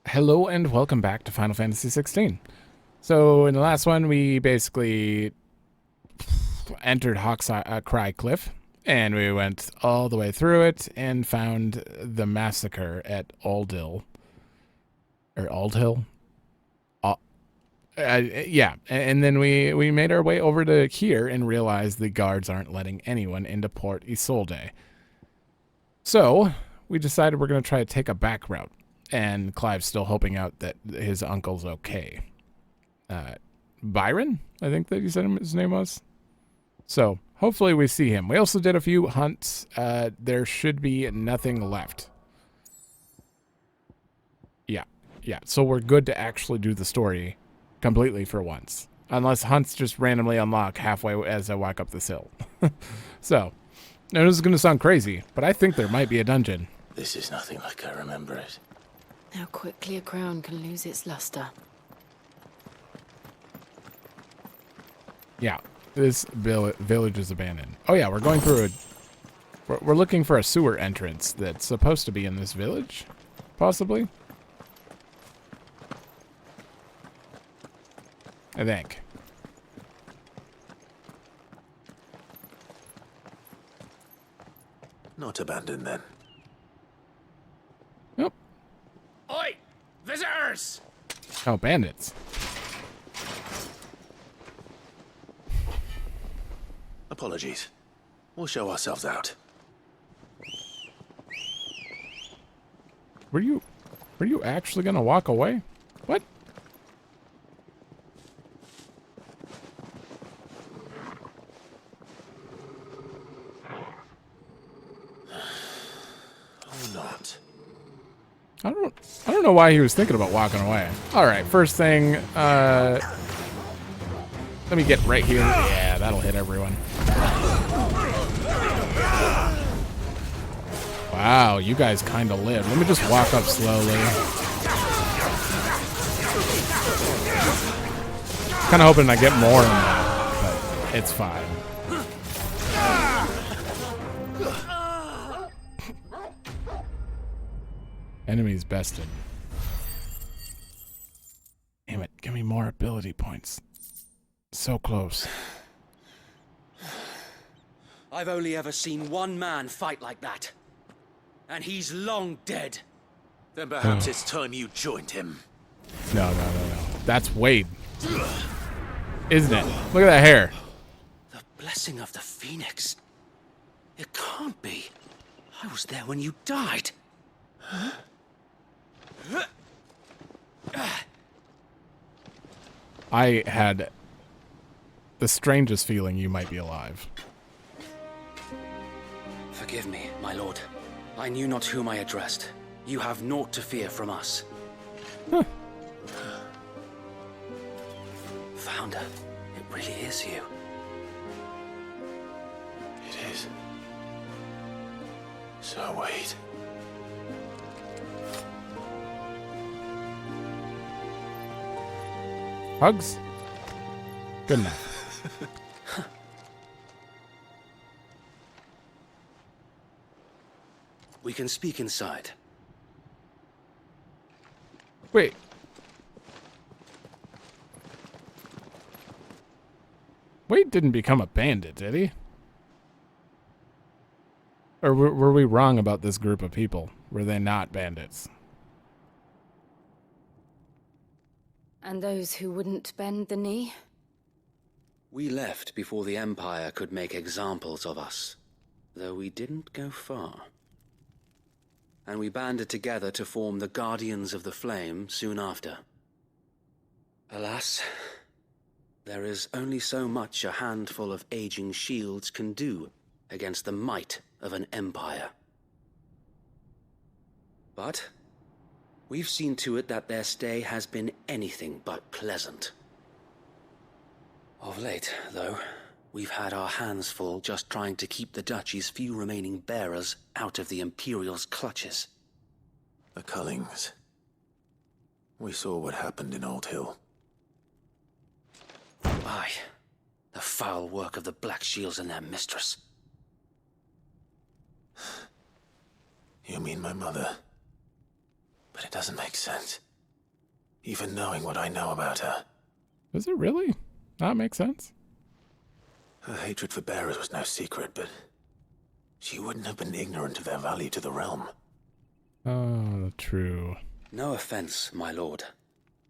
Hello and welcome back to Final Fantasy XVI. So in the last one, we basically entered Cry Cliff, and we went all the way through it and found the massacre at Aldhill. Or Aldhill? Yeah, and then we made our way over to here and realized the guards aren't letting anyone into Port Isolde. So we decided we're going to try to take a back route. And Clive's still hoping out that his uncle's okay. Byron, I think that you said his name was. So hopefully we see him. We also did a few hunts. There should be nothing left. Yeah. So we're good to actually do the story completely for once. Unless hunts just randomly unlock halfway as I walk up this hill. So, now this is going to sound crazy, but I think there might be a dungeon. This is nothing like I remember it. How quickly a crown can lose its luster. Yeah, this village is abandoned. Oh yeah, we're going through we're looking for a sewer entrance that's supposed to be in this village, possibly. I think. Not abandoned then. Nope. Oi! Visitors! Oh, bandits. Apologies. We'll show ourselves out. Were you actually gonna walk away? What? Or not. I don't know why he was thinking about walking away. All right, first thing, let me get right here. Yeah, that'll hit everyone. Wow, you guys kind of live. Let me just walk up slowly. Kind of hoping I get more than that, but it's fine. Enemies bested. Damn it, give me more ability points. So close. I've only ever seen one man fight like that. And he's long dead. Then perhaps it's time you joined him. No. That's Wade. Isn't it? Look at that hair. The blessing of the Phoenix. It can't be. I was there when you died. I had the strangest feeling you might be alive. Forgive me, my lord. I knew not whom I addressed. You have naught to fear from us. Huh. Founder, it really is you. It is. So wait. Hugs? Good enough. We can speak inside. Wait. Wade didn't become a bandit, did he? Or were we wrong about this group of people? Were they not bandits? And those who wouldn't bend the knee? We left before the Empire could make examples of us, though we didn't go far. And we banded together to form the Guardians of the Flame soon after. Alas, there is only so much a handful of aging shields can do against the might of an empire. But we've seen to it that their stay has been anything but pleasant. Of late, though, we've had our hands full just trying to keep the Duchy's few remaining bearers out of the Imperial's clutches. The Cullings. We saw what happened in Old Hill. Aye, the foul work of the Black Shields and their mistress. You mean my mother? But it doesn't make sense. Even knowing what I know about her. Does it really? That makes sense. Her hatred for bearers was no secret, but she wouldn't have been ignorant of their value to the realm. Oh, true. No offense, my lord.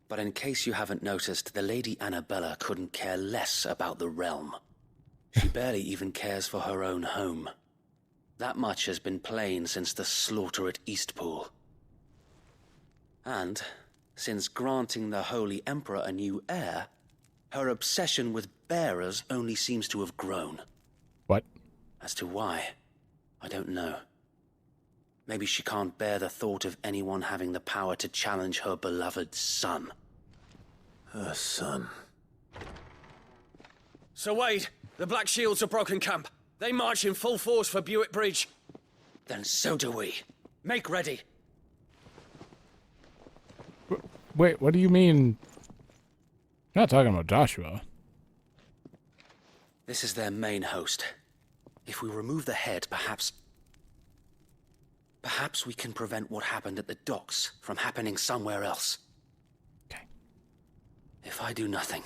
But in case you haven't noticed, the Lady Annabella couldn't care less about the realm. She barely even cares for her own home. That much has been plain since the slaughter at Eastpool. And, since granting the Holy Emperor a new heir, her obsession with bearers only seems to have grown. What? As to why, I don't know. Maybe she can't bear the thought of anyone having the power to challenge her beloved son. Her son. Sir Wade, the Black Shields have broken camp. They march in full force for Buick Bridge. Then so do we. Make ready. Wait, what do you mean? You're not talking about Joshua. This is their main host. If we remove the head, perhaps we can prevent what happened at the docks from happening somewhere else. Okay. If I do nothing,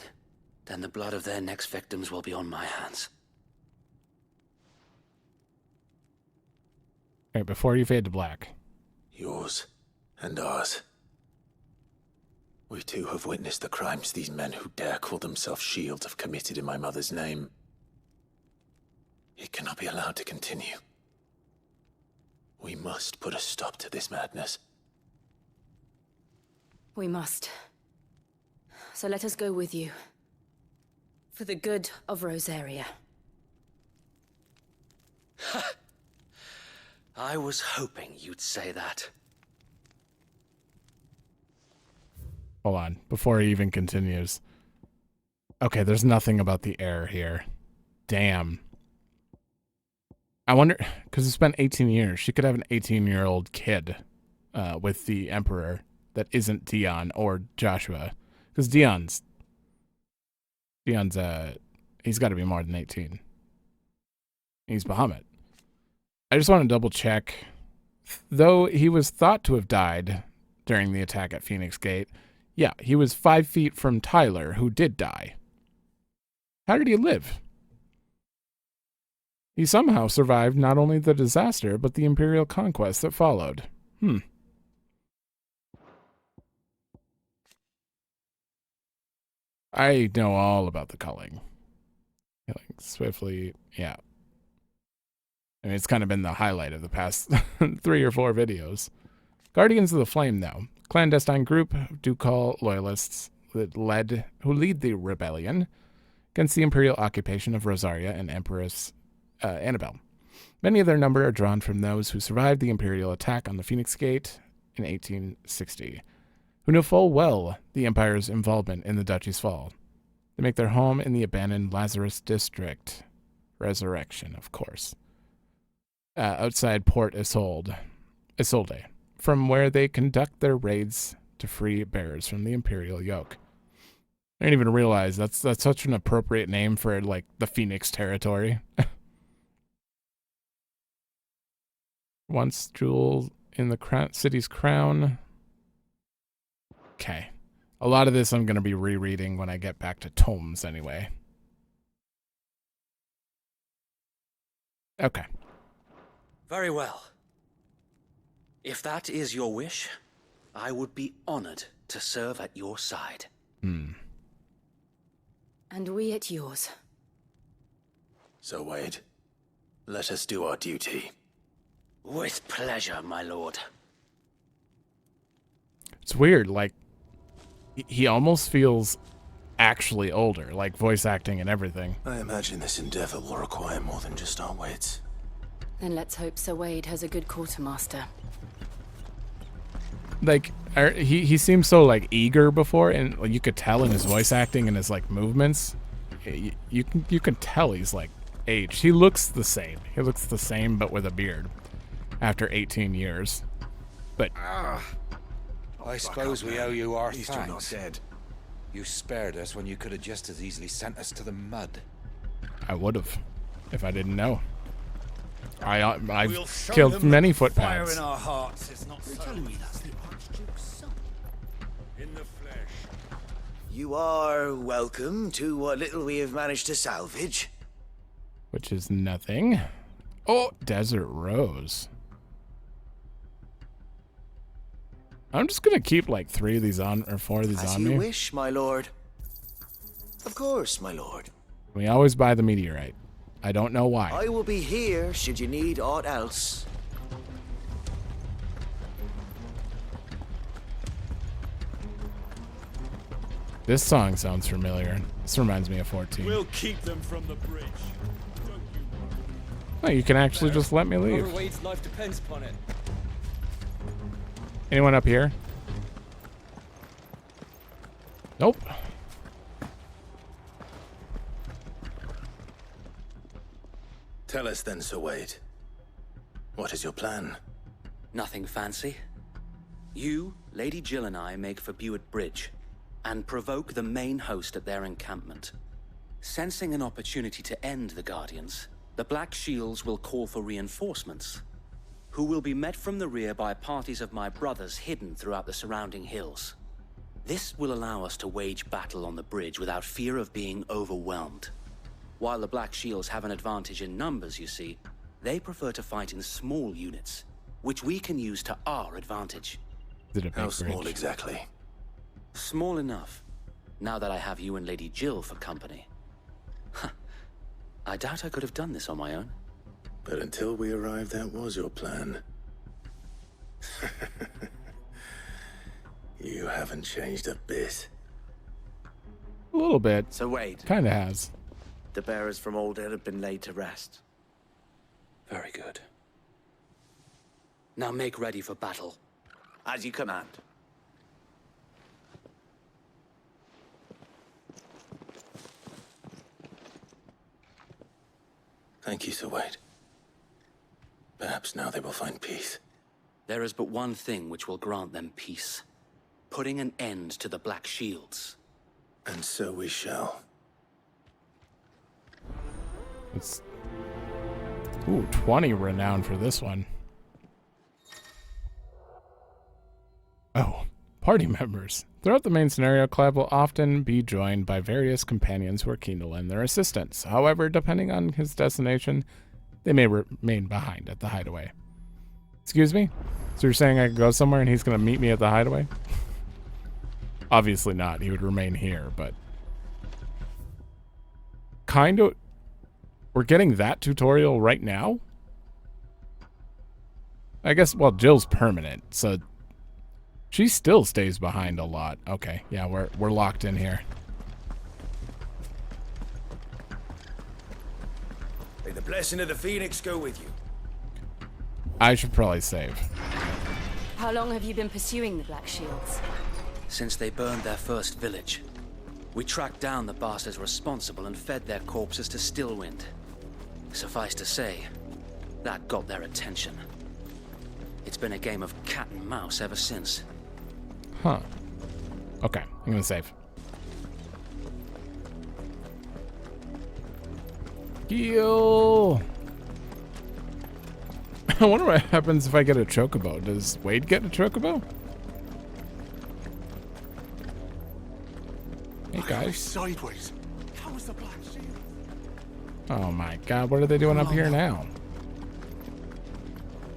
then the blood of their next victims will be on my hands. All right, before you fade to black. Yours and ours. We too have witnessed the crimes these men who dare call themselves shields have committed in my mother's name. It cannot be allowed to continue. We must put a stop to this madness. We must. So let us go with you. For the good of Rosaria. I was hoping you'd say that. Hold on, before he even continues. Okay, there's nothing about the heir here. Damn. I wonder, because it's been 18 years, she could have an 18-year-old kid with the Emperor that isn't Dion or Joshua. Because Dion's, he's got to be more than 18. He's Bahamut. I just want to double check. Though he was thought to have died during the attack at Phoenix Gate, yeah, he was 5 feet from Tyler, who did die. How did he live? He somehow survived not only the disaster, but the Imperial conquest that followed. I know all about the culling. Killing swiftly, yeah. I mean, it's kind of been the highlight of the past 3 or 4 videos. Guardians of the Flame, though. Clandestine group Ducal loyalists who lead the rebellion against the Imperial occupation of Rosaria and Empress Annabelle. Many of their number are drawn from those who survived the Imperial attack on the Phoenix Gate in 1860, who know full well the Empire's involvement in the Duchy's fall. They make their home in the abandoned Lazarus district. Resurrection, of course. Outside Port Isolde, from where they conduct their raids to free bearers from the Imperial yoke. I didn't even realize that's such an appropriate name for, like, the Phoenix territory. Once jewel in the city's crown. Okay. A lot of this I'm going to be rereading when I get back to tomes anyway. Okay. Very well. If that is your wish, I would be honored to serve at your side. And we at yours. So, Wade, let us do our duty. With pleasure, my lord. It's weird, like, he almost feels actually older, like voice acting and everything. I imagine this endeavor will require more than just our wits. Then let's hope Sir Wade has a good quartermaster. Like, he seems so, like, eager before, and like, you could tell in his voice acting and his, like, movements. You can tell he's, like, aged. He looks the same. He looks the same, but with a beard. After 18 years. But I suppose we owe you our He's still not thanks. dead. You spared us when you could have just as easily sent us to the mud. I would have, if I didn't know. I've We'll show killed them many that fire footpads. in our hearts is not so Telling me that's the Archduke's son. in the flesh. You are welcome to what little we have managed to salvage. Which is nothing. Oh, Desert Rose. I'm just gonna keep like 3 of these on, or 4 of these As on you me. wish, my lord. Of course, my lord. We always buy the meteorite. I don't know why. I will be here should you need aught else. This song sounds familiar. This reminds me of 14. We'll keep them from the bridge. Don't you Oh, you can actually just let me leave. Brother Wade's life depends upon it. Anyone up here? Nope. Tell us then, Sir Wade. What is your plan? Nothing fancy. You, Lady Jill and I make for Buett Bridge and provoke the main host at their encampment. Sensing an opportunity to end the Guardians, the Black Shields will call for reinforcements, who will be met from the rear by parties of my brothers hidden throughout the surrounding hills. This will allow us to wage battle on the bridge without fear of being overwhelmed. While the Black Shields have an advantage in numbers, you see, they prefer to fight in small units, which we can use to our advantage. Is it a big How small bridge? exactly? Small enough, now that I have you and Lady Jill for company. Huh. I doubt I could have done this on my own. But until we arrived, that was your plan. You haven't changed a bit. A little bit. So Wade, Kind of has. the bearers from Oldale have been laid to rest. Very good. Now make ready for battle. As you command. Thank you, Sir Wade. Perhaps now they will find peace. There is but one thing which will grant them peace. Putting an end to the Black Shields. And so we shall. It's 20 renown for this one. Oh, party members. Throughout the main scenario, Clive will often be joined by various companions who are keen to lend their assistance. However, depending on his destination, they may remain behind at the hideaway. Excuse me? So you're saying I could go somewhere and he's going to meet me at the hideaway? Obviously not. He would remain here, but... Kind of... We're getting that tutorial right now? I guess, well, Jill's permanent, so... She still stays behind a lot. Okay, yeah, we're locked in here. May the blessing of the Phoenix go with you. I should probably save. How long have you been pursuing the Black Shields? Since they burned their first village, we tracked down the bastards responsible and fed their corpses to Stillwind. Suffice to say, that got their attention. It's been a game of cat and mouse ever since. Huh. Okay, I'm gonna save. Heal! I wonder what happens if I get a chocobo. Does Wade get a chocobo? Hey guys. Sideways. How was the Black Shield? Oh my god, what are they doing up here now?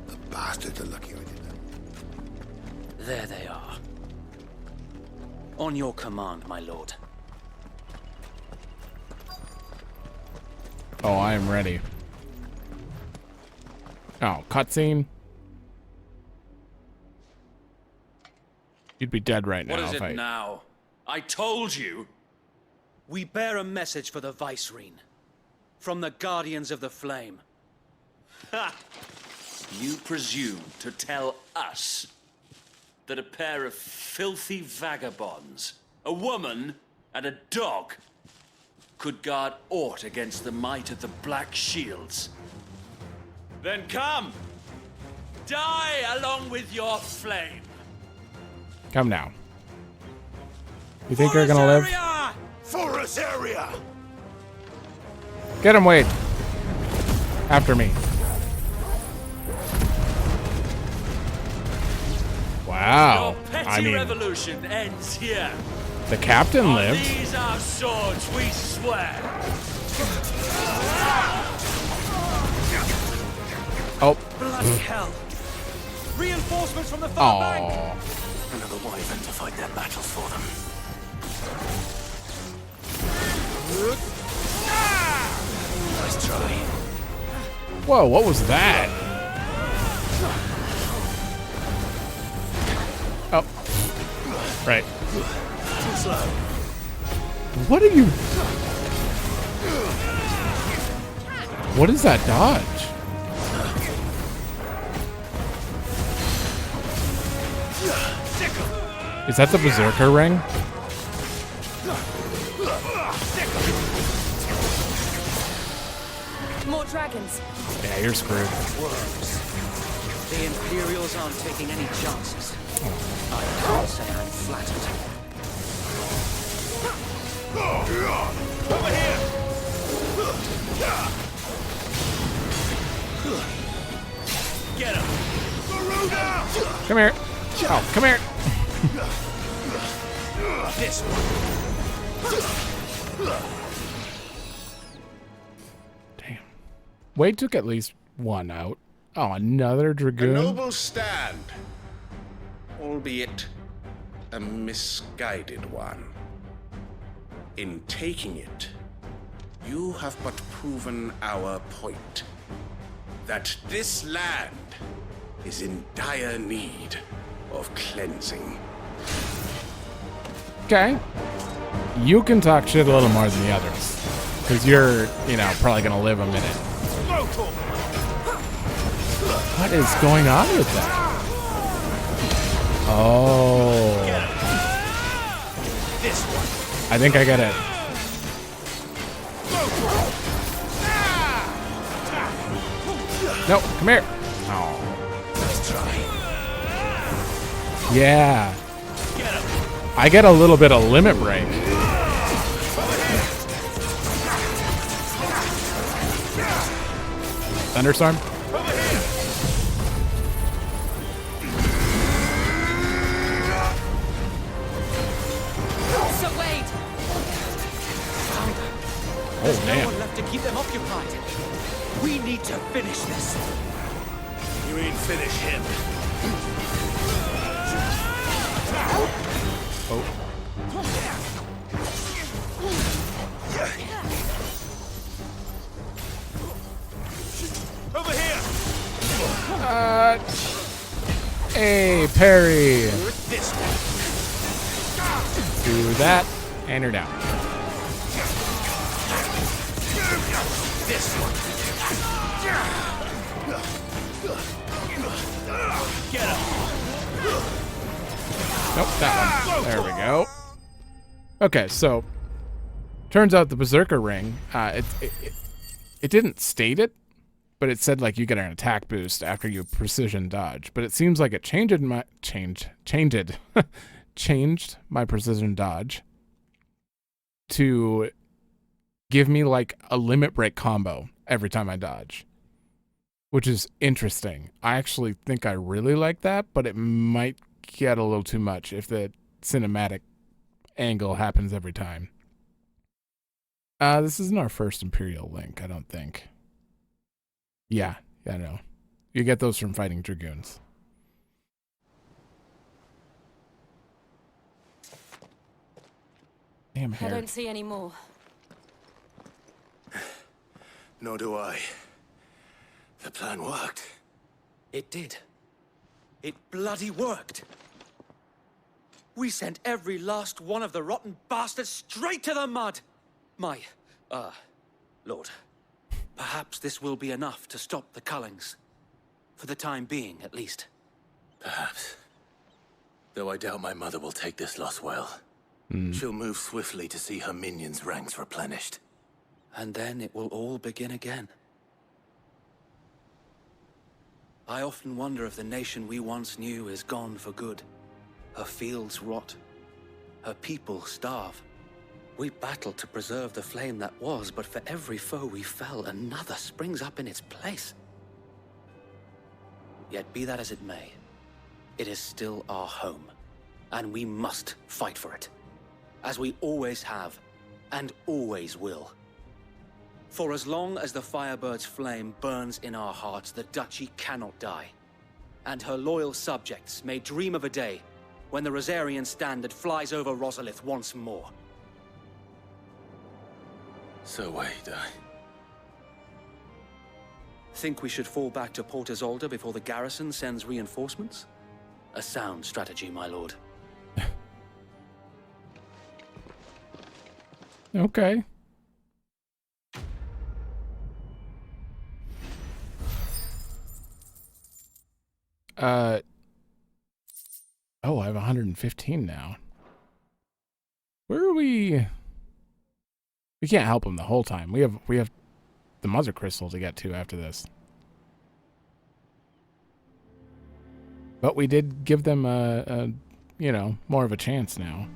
The bastards are lucky I did that. There they are. On your command, my lord. Oh, I am ready. Oh, cutscene. You'd be dead right now What is if it now? I told you! We bear a message for the Vicereine. From the Guardians of the Flame. Ha! You presume to tell us that a pair of filthy vagabonds, a woman and a dog, could guard aught against the might of the Black Shields? Then come! Die along with your flame! Come now. You think you're gonna live? Forest area! Get him, Wade. After me. Wow. Your petty I mean, revolution ends here. the captain On lived. these our swords, we swear. Oh. Bloody hell! Reinforcements from the far bank! Oh. Another wyvern to fight their battles for them. Nice try. Whoa, what was that? Oh. Right. Too slow. What are you... What is that dodge? Is that the Berserker ring? More dragons. Yeah, you're screwed. Worms. The Imperials aren't taking any chances. I can't say I'm flattered. Over here! Get him! Come here. Oh, come here. This one. Damn. Wade took at least one out. Oh, another A Dragoon? noble stand, albeit a misguided one. In taking it, you have but proven our point. That this land is in dire need of cleansing. Okay. You can talk shit a little more than the others. Because you're, probably going to live a minute. What is going on with that? Oh. This one. I think I get it. No, come here. Oh. Nice try. Yeah. I get a little bit of limit break. Thunderstorm? So Wade. Oh, No damn. one left to keep them occupied. We need to finish this. You mean finish him? Oh. Over here! Hey, parry. This one. Do that, and you're down. This one. Get him! Nope, that one. There we go. Okay, so turns out the Berserker ring, it didn't state it, but it said like you get an attack boost after you precision dodge. But it seems like it changed my precision dodge to give me like a limit break combo every time I dodge, which is interesting. I actually think I really like that, but it might get a little too much if the cinematic angle happens every time. This isn't our first Imperial link, I don't think. Yeah, no. You get those from fighting Dragoons. Damn I hair. don't see any more. Nor do I. The plan worked. It did. It bloody worked. We sent every last one of the rotten bastards straight to the mud. Lord. Perhaps this will be enough to stop the Cullings. For the time being, at least. Perhaps. Though I doubt my mother will take this loss well. She'll move swiftly to see her minions' ranks replenished. And then it will all begin again. I often wonder if the nation we once knew is gone for good. Her fields rot. Her people starve. We battle to preserve the flame that was, but for every foe we fell, another springs up in its place. Yet be that as it may, It is still our home, and we must fight for it, as we always have, and always will. For as long as the Firebird's flame burns in our hearts, the Duchy cannot die, and her loyal subjects may dream of a day when the Rosarian standard flies over Rosalith once more. So wait, Think we should fall back to Port Isolde before the garrison sends reinforcements? A sound strategy, my lord. Okay. Oh, I have 115 now. Where are we? We can't help him the whole time. We have the Mother Crystal to get to after this. But we did give them you know, more of a chance now.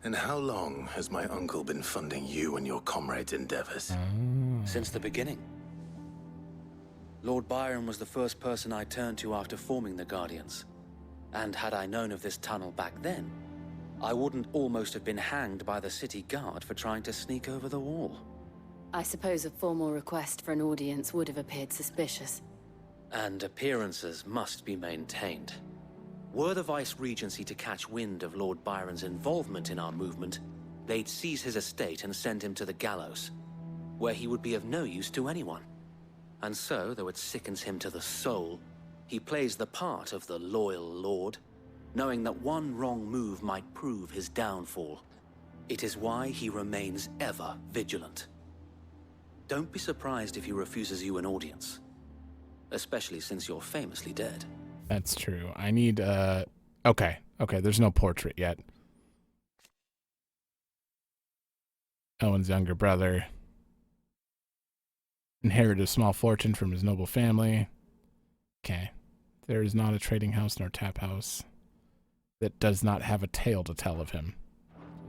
And how long has my uncle been funding you and your comrades' endeavors? Since the beginning. Lord Byron was the first person I turned to after forming the Guardians. And had I known of this tunnel back then, I wouldn't almost have been hanged by the city guard for trying to sneak over the wall. I suppose a formal request for an audience would have appeared suspicious. And appearances must be maintained. Were the Vice-Regency to catch wind of Lord Byron's involvement in our movement, they'd seize his estate and send him to the gallows, where he would be of no use to anyone. And so, though it sickens him to the soul, he plays the part of the loyal lord, knowing that one wrong move might prove his downfall. It is why he remains ever vigilant. Don't be surprised if he refuses you an audience, especially since you're famously dead. That's true. I need, okay, there's no portrait yet. Owen's younger brother inherited a small fortune from his noble family. Okay. There is not a trading house nor tap house that does not have a tale to tell of him.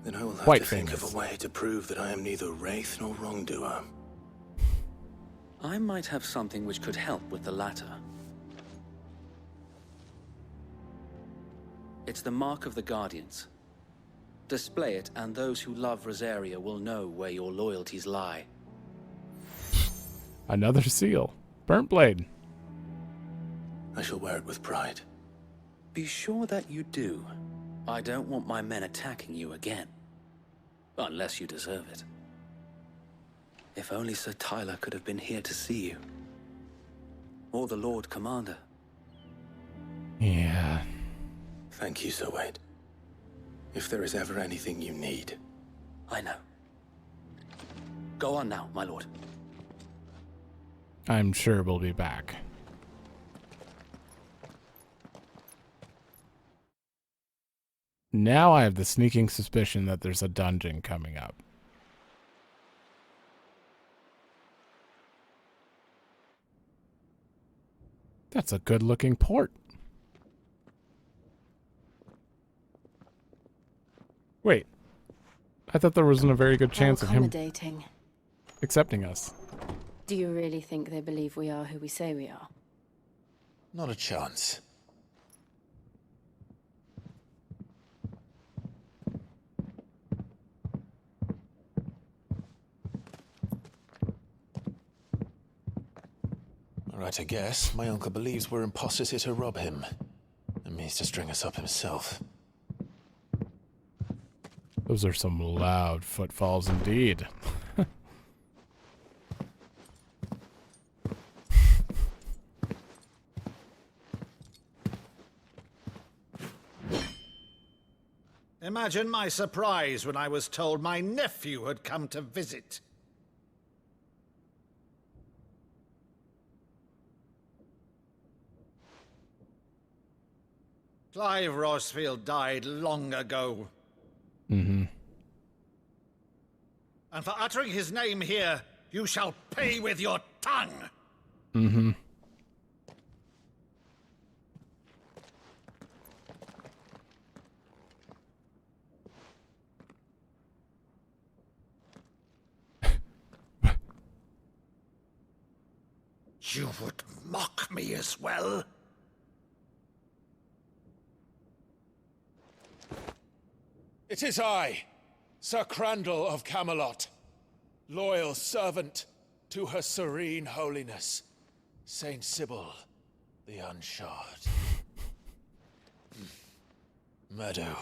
Then I will have Quite to think famous. of a way to prove that I am neither wraith nor wrongdoer. I might have something which could help with the latter. It's the mark of the Guardians. Display it, and those who love Rosaria will know where your loyalties lie. Another seal. Burnt blade. I shall wear it with pride. Be sure that you do. I don't want my men attacking you again. Unless you deserve it. If only Sir Tyler could have been here to see you. Or the Lord Commander. Yeah. Thank you, Sir Wade. If there is ever anything you need. I know. Go on now, my lord. I'm sure we'll be back. Now I have the sneaking suspicion that there's a dungeon coming up. That's a good-looking port. Wait. I thought there wasn't a very good chance of him Accommodating. accepting us. Do you really think they believe we are who we say we are? Not a chance. Right, I guess. My uncle believes we're imposters here to rob him. And means to string us up himself. Those are some loud footfalls indeed. Imagine my surprise when I was told my nephew had come to visit. Clive Rosfield died long ago. Mm-hmm. And for uttering his name here, you shall pay with your tongue. Mm-hmm. You would mock me as well? It is I, Sir Crandall of Camelot, loyal servant to her serene holiness, Saint Sybil the Unshod. Meadow,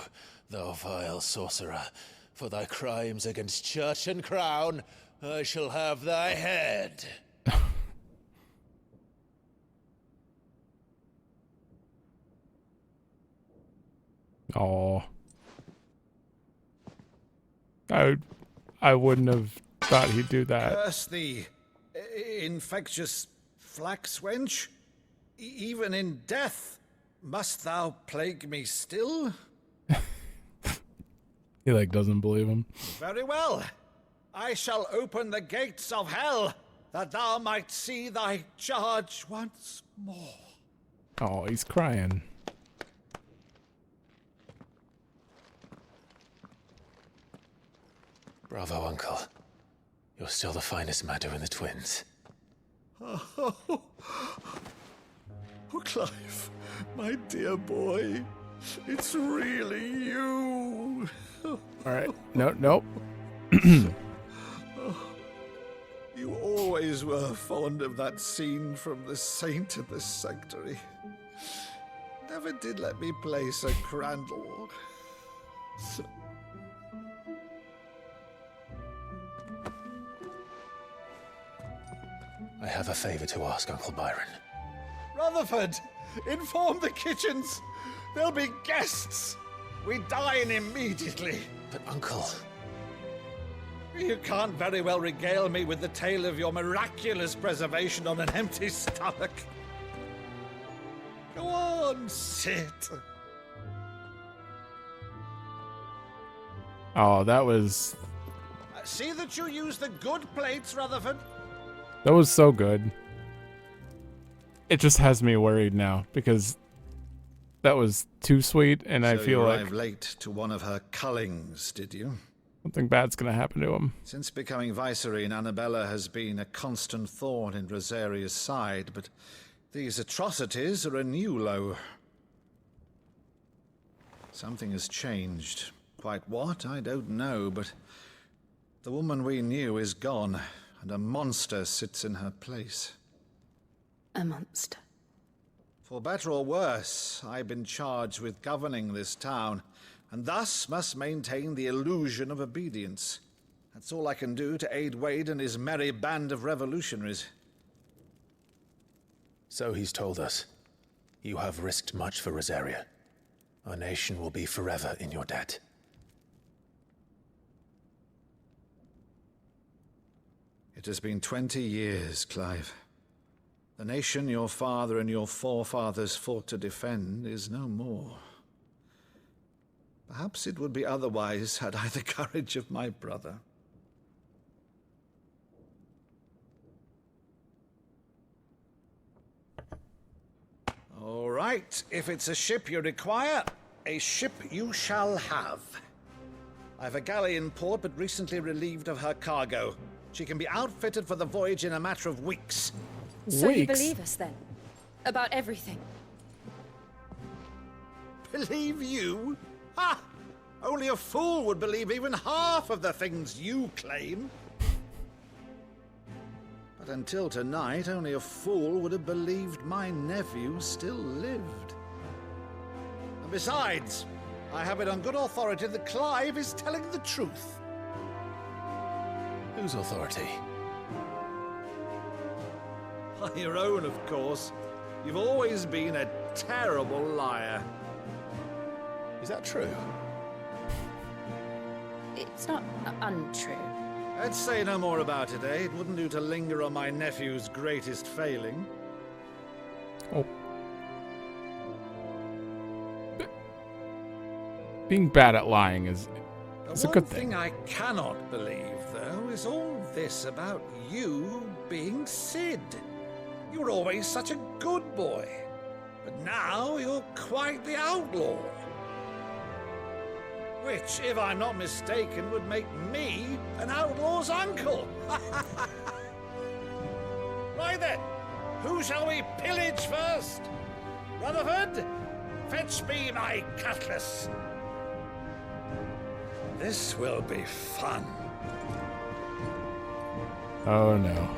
thou vile sorcerer, for thy crimes against church and crown, I shall have thy head. Oh, I wouldn't have thought he'd do that. Curse thee, infectious flax wench. Even in death, must thou plague me still? He like doesn't believe him. Very well. I shall open the gates of hell, that thou might see thy charge once more. Oh, he's crying. Bravo, Uncle. You're still the finest Meadow in the twins. Oh, Clive, my dear boy, it's really you. All right. Nope. You always were fond of that scene from The Saint of the Sanctuary. Never did let me play Sir Crandall. I have a favor to ask, Uncle Byron. Rutherford, inform the kitchens. There'll be guests. We dine immediately. But, Uncle... You can't very well regale me with the tale of your miraculous preservation on an empty stomach. Go on, sit. Oh, that was See that you use the good plates, Rutherford. so good. It just has me worried now because that was too sweet, and I feel you like arrived late to one of her cullings, did you? something bad's gonna happen to him. Since becoming Vicereine, Annabella has been a constant thorn in Rosaria's side, but these atrocities are a new low. Something has changed. Quite what, I don't know, but the woman we knew is gone, and a monster sits in her place. A monster. For better or worse, I've been charged with governing this town, and thus must maintain the illusion of obedience. That's all I can do to aid Wade and his merry band of revolutionaries. So he's told us. You have risked much for Rosaria. Our nation will be forever in your debt. It has been 20 years, Clive. The nation your father and your forefathers fought to defend is no more. Perhaps it would be otherwise had I the courage of my brother. All right, if it's a ship you require, a ship you shall have. I've a galley in port, but recently relieved of her cargo. She can be outfitted for the voyage in a matter of weeks. So you believe us then? About everything? Believe you? Ha! Only a fool would believe even half of the things you claim. But until tonight, only a fool would have believed my nephew still lived. And besides, I have it on good authority that Clive is telling the truth. Whose authority? Your own, of course. You've always been a terrible liar. Is that true? It's not untrue. Let's say no more about it, eh? It wouldn't do to linger on my nephew's greatest failing. Oh. Being bad at lying is a good thing. The one thing I cannot believe, though, is all this about you being Sid. You were always such a good boy, but now you're quite the outlaw. Which, if I'm not mistaken, would make me an outlaw's uncle. Right then, who shall we pillage first? Rutherford, fetch me my cutlass. This will be fun. Oh no.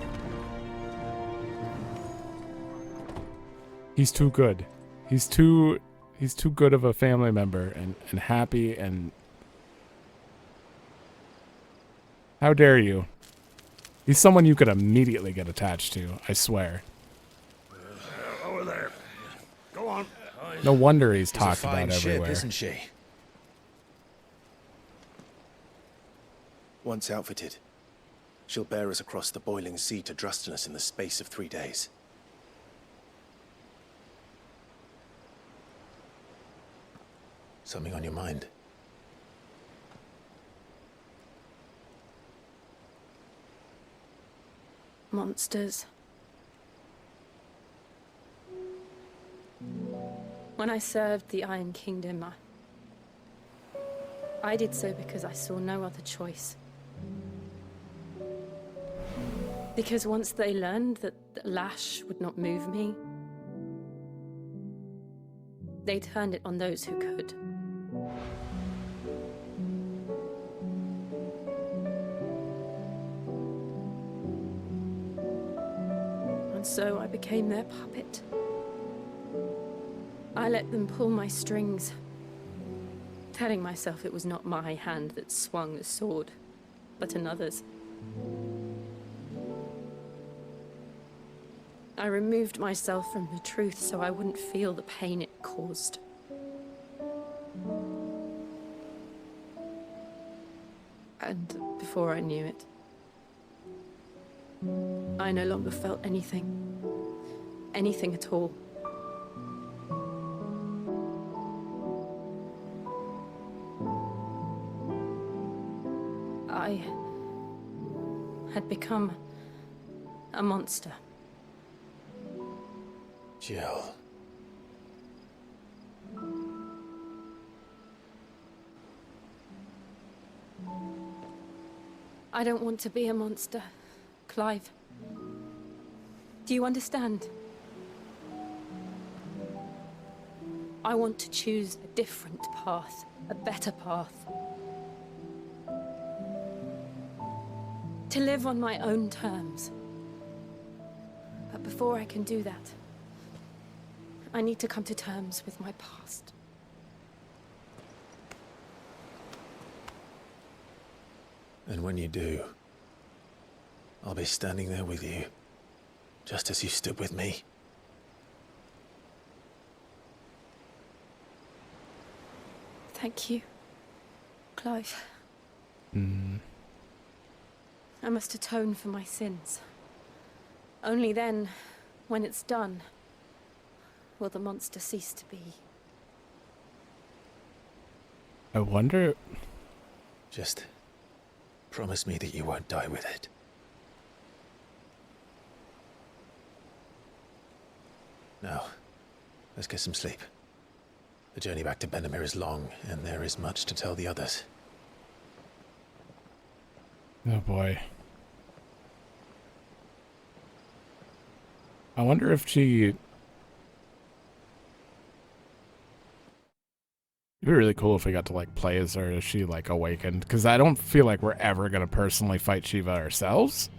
He's too good. He's too good of a family member and happy and how dare you? He's someone you could immediately get attached to, I swear. Over there. Go on. No wonder he's She's a talked fine about ship, everywhere. isn't she? Once outfitted, she'll bear us across the boiling sea to Drustinus in the space of 3 days. Something on your mind? Monsters. When I served the Iron Kingdom, I did so because I saw no other choice. Because once they learned that the lash would not move me, they turned it on those who could. And so I became their puppet. I let them pull my strings, telling myself it was not my hand that swung the sword, but another's. I removed myself from the truth so I wouldn't feel the pain it caused. And before I knew it, I no longer felt anything. Anything at all. I had become a monster. Jill. I don't want to be a monster, Clive. Do you understand? I want to choose a different path, a better path. To live on my own terms. But before I can do that, I need to come to terms with my past. And when you do, I'll be standing there with you, just as you stood with me. Thank you, Clive. I must atone for my sins. Only then, when it's done, will the monster cease to be. I wonder. Just promise me that you won't die with it. Now, let's get some sleep. The journey back to Benamir is long, and there is much to tell the others. Oh boy. I wonder if she... It'd be really cool if we got to like play as her as she like awakened, because I don't feel like we're ever gonna personally fight Shiva ourselves,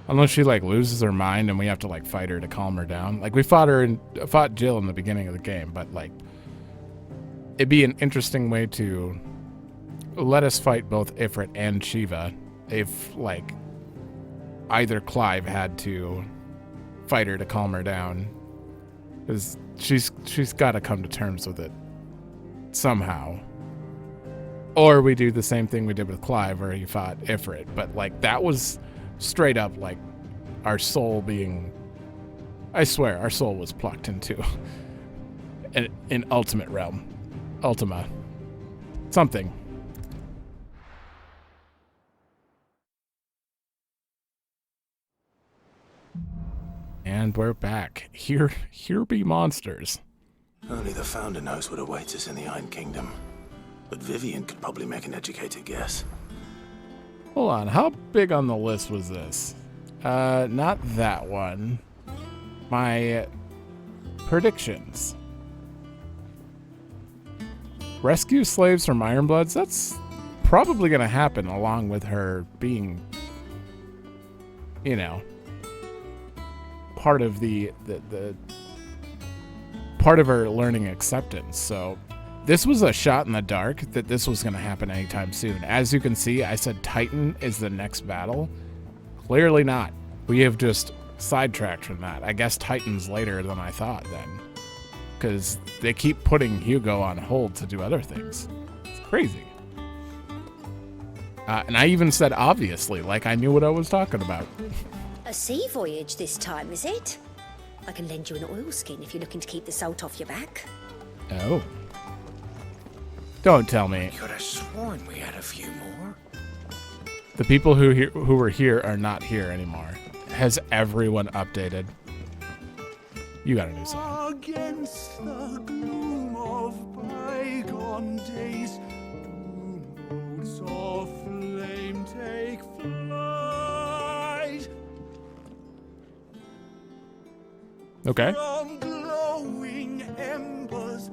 unless she like loses her mind and we have to like fight her to calm her down. Like we fought Jill in the beginning of the game, but like it'd be an interesting way to let us fight both Ifrit and Shiva if like either Clive had to fight her to calm her down, because she's got to come to terms with it somehow. Or we do the same thing we did with Clive where he fought Ifrit, but like that was straight up like our soul being, I swear our soul was plucked into an ultimate realm, Ultima something. And we're back. Here be monsters. Only the Founder knows what awaits us in the Iron Kingdom. But Vivian could probably make an educated guess. Hold on, how big on the list was this? Not that one. My predictions. Rescue slaves from Ironbloods, that's probably going to happen along with her being, you know, part of the part of her learning acceptance. So this was a shot in the dark that this was going to happen anytime soon. As you can see, I said Titan is the next battle. Clearly not. We have just sidetracked from that. I guess Titan's later than I thought then, because they keep putting Hugo on hold to do other things. It's crazy. And I even said obviously, like I knew what I was talking about. A sea voyage this time, is it? I can lend you an oilskin if you're looking to keep the salt off your back. Oh. Don't tell me. Could have sworn we had a few more. The people who were here are not here anymore. Has everyone updated? You gotta do something. Against the gloom of bygone days, boats of flame take flight. Okay. From glowing embers,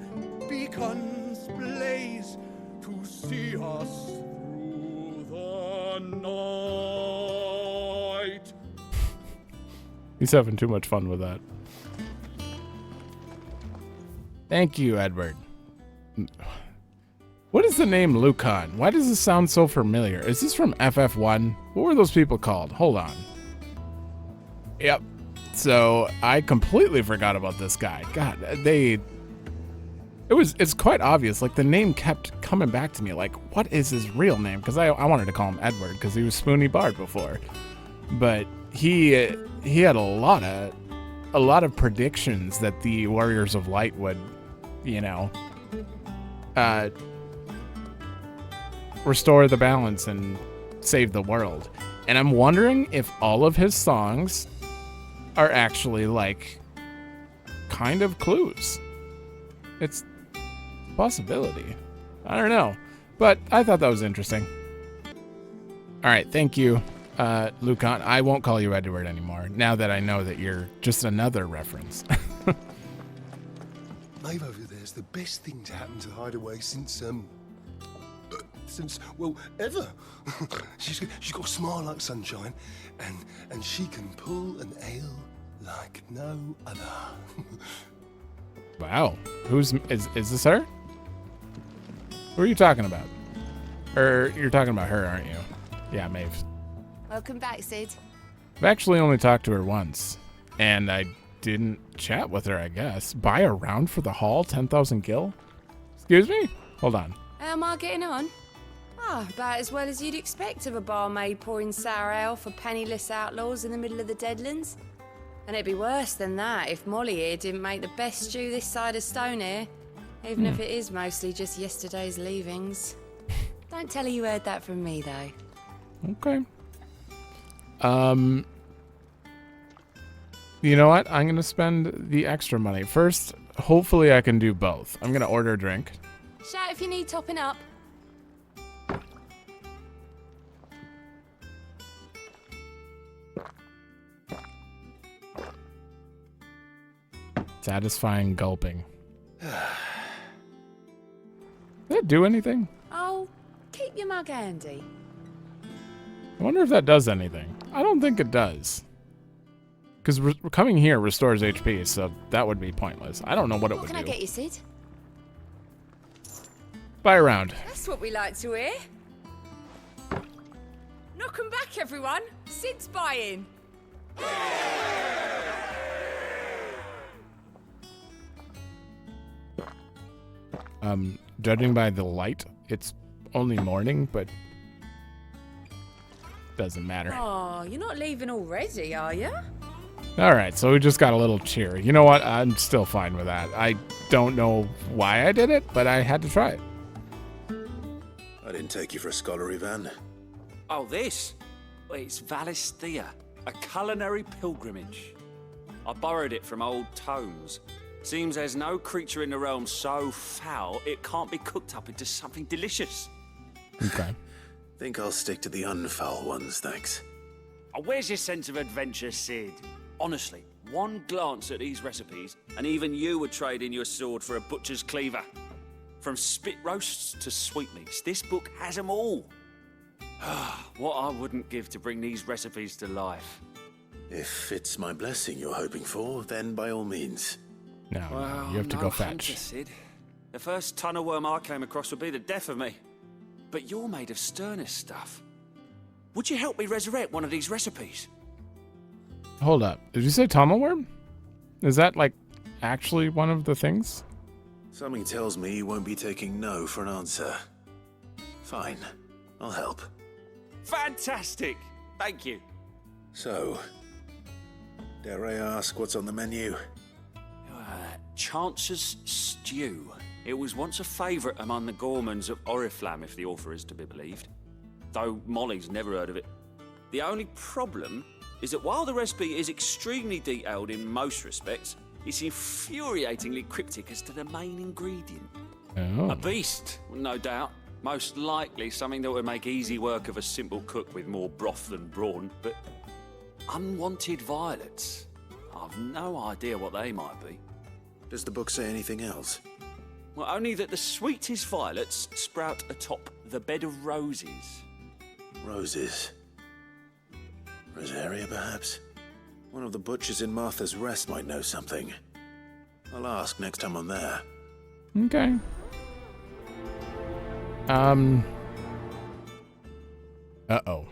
beacons blaze to see us through the night. He's having too much fun with that. Thank you, Edward. What is the name Eikon? Why does this sound so familiar? Is this from FF1? What were those people called? Hold on. Yep. So I completely forgot about this guy. God, it's quite obvious. Like the name kept coming back to me. Like, what is his real name? Because I wanted to call him Edward because he was Spoony Bard before, but he had a lot of predictions that the Warriors of Light would, you know, restore the balance and save the world. And I'm wondering if all of his songs are actually like kind of clues. It's a possibility. I don't know. But I thought that was interesting. All right, thank you, Eikon. I won't call you Edward anymore, now that I know that you're just another reference. Maeve over there's the best thing to happen to Hideaway since, well, ever. she's got a smile like sunshine, and she can pull an ale like no other. Wow. Is this her? Who are you talking about? Or you're talking about her, aren't you? Yeah, Maeve. Welcome back, Sid. I've actually only talked to her once, and I didn't chat with her, I guess. Buy a round for the haul, 10,000 gil? Excuse me? Hold on. How am I getting on? About as well as you'd expect of a barmaid pouring sour ale for penniless outlaws in the middle of the Deadlands. And it'd be worse than that if Molly here didn't make the best stew this side of Stonehair, even if it is mostly just yesterday's leavings. Don't tell her you heard that from me, though. Okay. You know what? I'm going to spend the extra money. First, hopefully I can do both. I'm going to order a drink. Shout if you need topping up. Satisfying gulping. Did it do anything? Oh, keep your mug handy. I wonder if that does anything. I don't think it does. Because coming here restores HP, so that would be pointless. I don't know what it would do. What can I get you, Sid? Buy a round. That's what we like to hear. Knock 'em back, everyone. Sid's buying. Judging by the light, it's only morning, but doesn't matter. Oh, you're not leaving already, are you? All right, so we just got a little cheer. You know what? I'm still fine with that. I don't know why I did it, but I had to try it. I didn't take you for a scholar, Ivan. Oh, this? Well, it's Valisthea, a culinary pilgrimage. I borrowed it from old tomes. Seems there's no creature in the realm so foul it can't be cooked up into something delicious. Okay. Think I'll stick to the unfoul ones, thanks. Oh, where's your sense of adventure, Sid? Honestly, one glance at these recipes, and even you would trade in your sword for a butcher's cleaver. From spit roasts to sweetmeats, this book has them all. What I wouldn't give to bring these recipes to life. If it's my blessing you're hoping for, then by all means. No, Well, you have to no go hunter, fetch. Sid. The first tunnel worm I came across would be the death of me. But you're made of sterner stuff. Would you help me resurrect one of these recipes? Hold up. Did you say tunnel worm? Is that, like, actually one of the things? Something tells me you won't be taking no for an answer. Fine, I'll help. Fantastic! Thank you. So, dare I ask what's on the menu? Chance's Stew. It was once a favourite among the gourmands of Oriflamme, if the author is to be believed. Though Molly's never heard of it. The only problem is that while the recipe is extremely detailed in most respects, it's infuriatingly cryptic as to the main ingredient. Oh. A beast, no doubt. Most likely something that would make easy work of a simple cook with more broth than brawn, but unwanted violets. I've no idea what they might be. Does the book say anything else? Well, only that the sweetest violets sprout atop the bed of roses. Roses. Rosaria, perhaps? One of the butchers in Martha's Rest might know something. I'll ask next time I'm there. Okay. Uh-oh.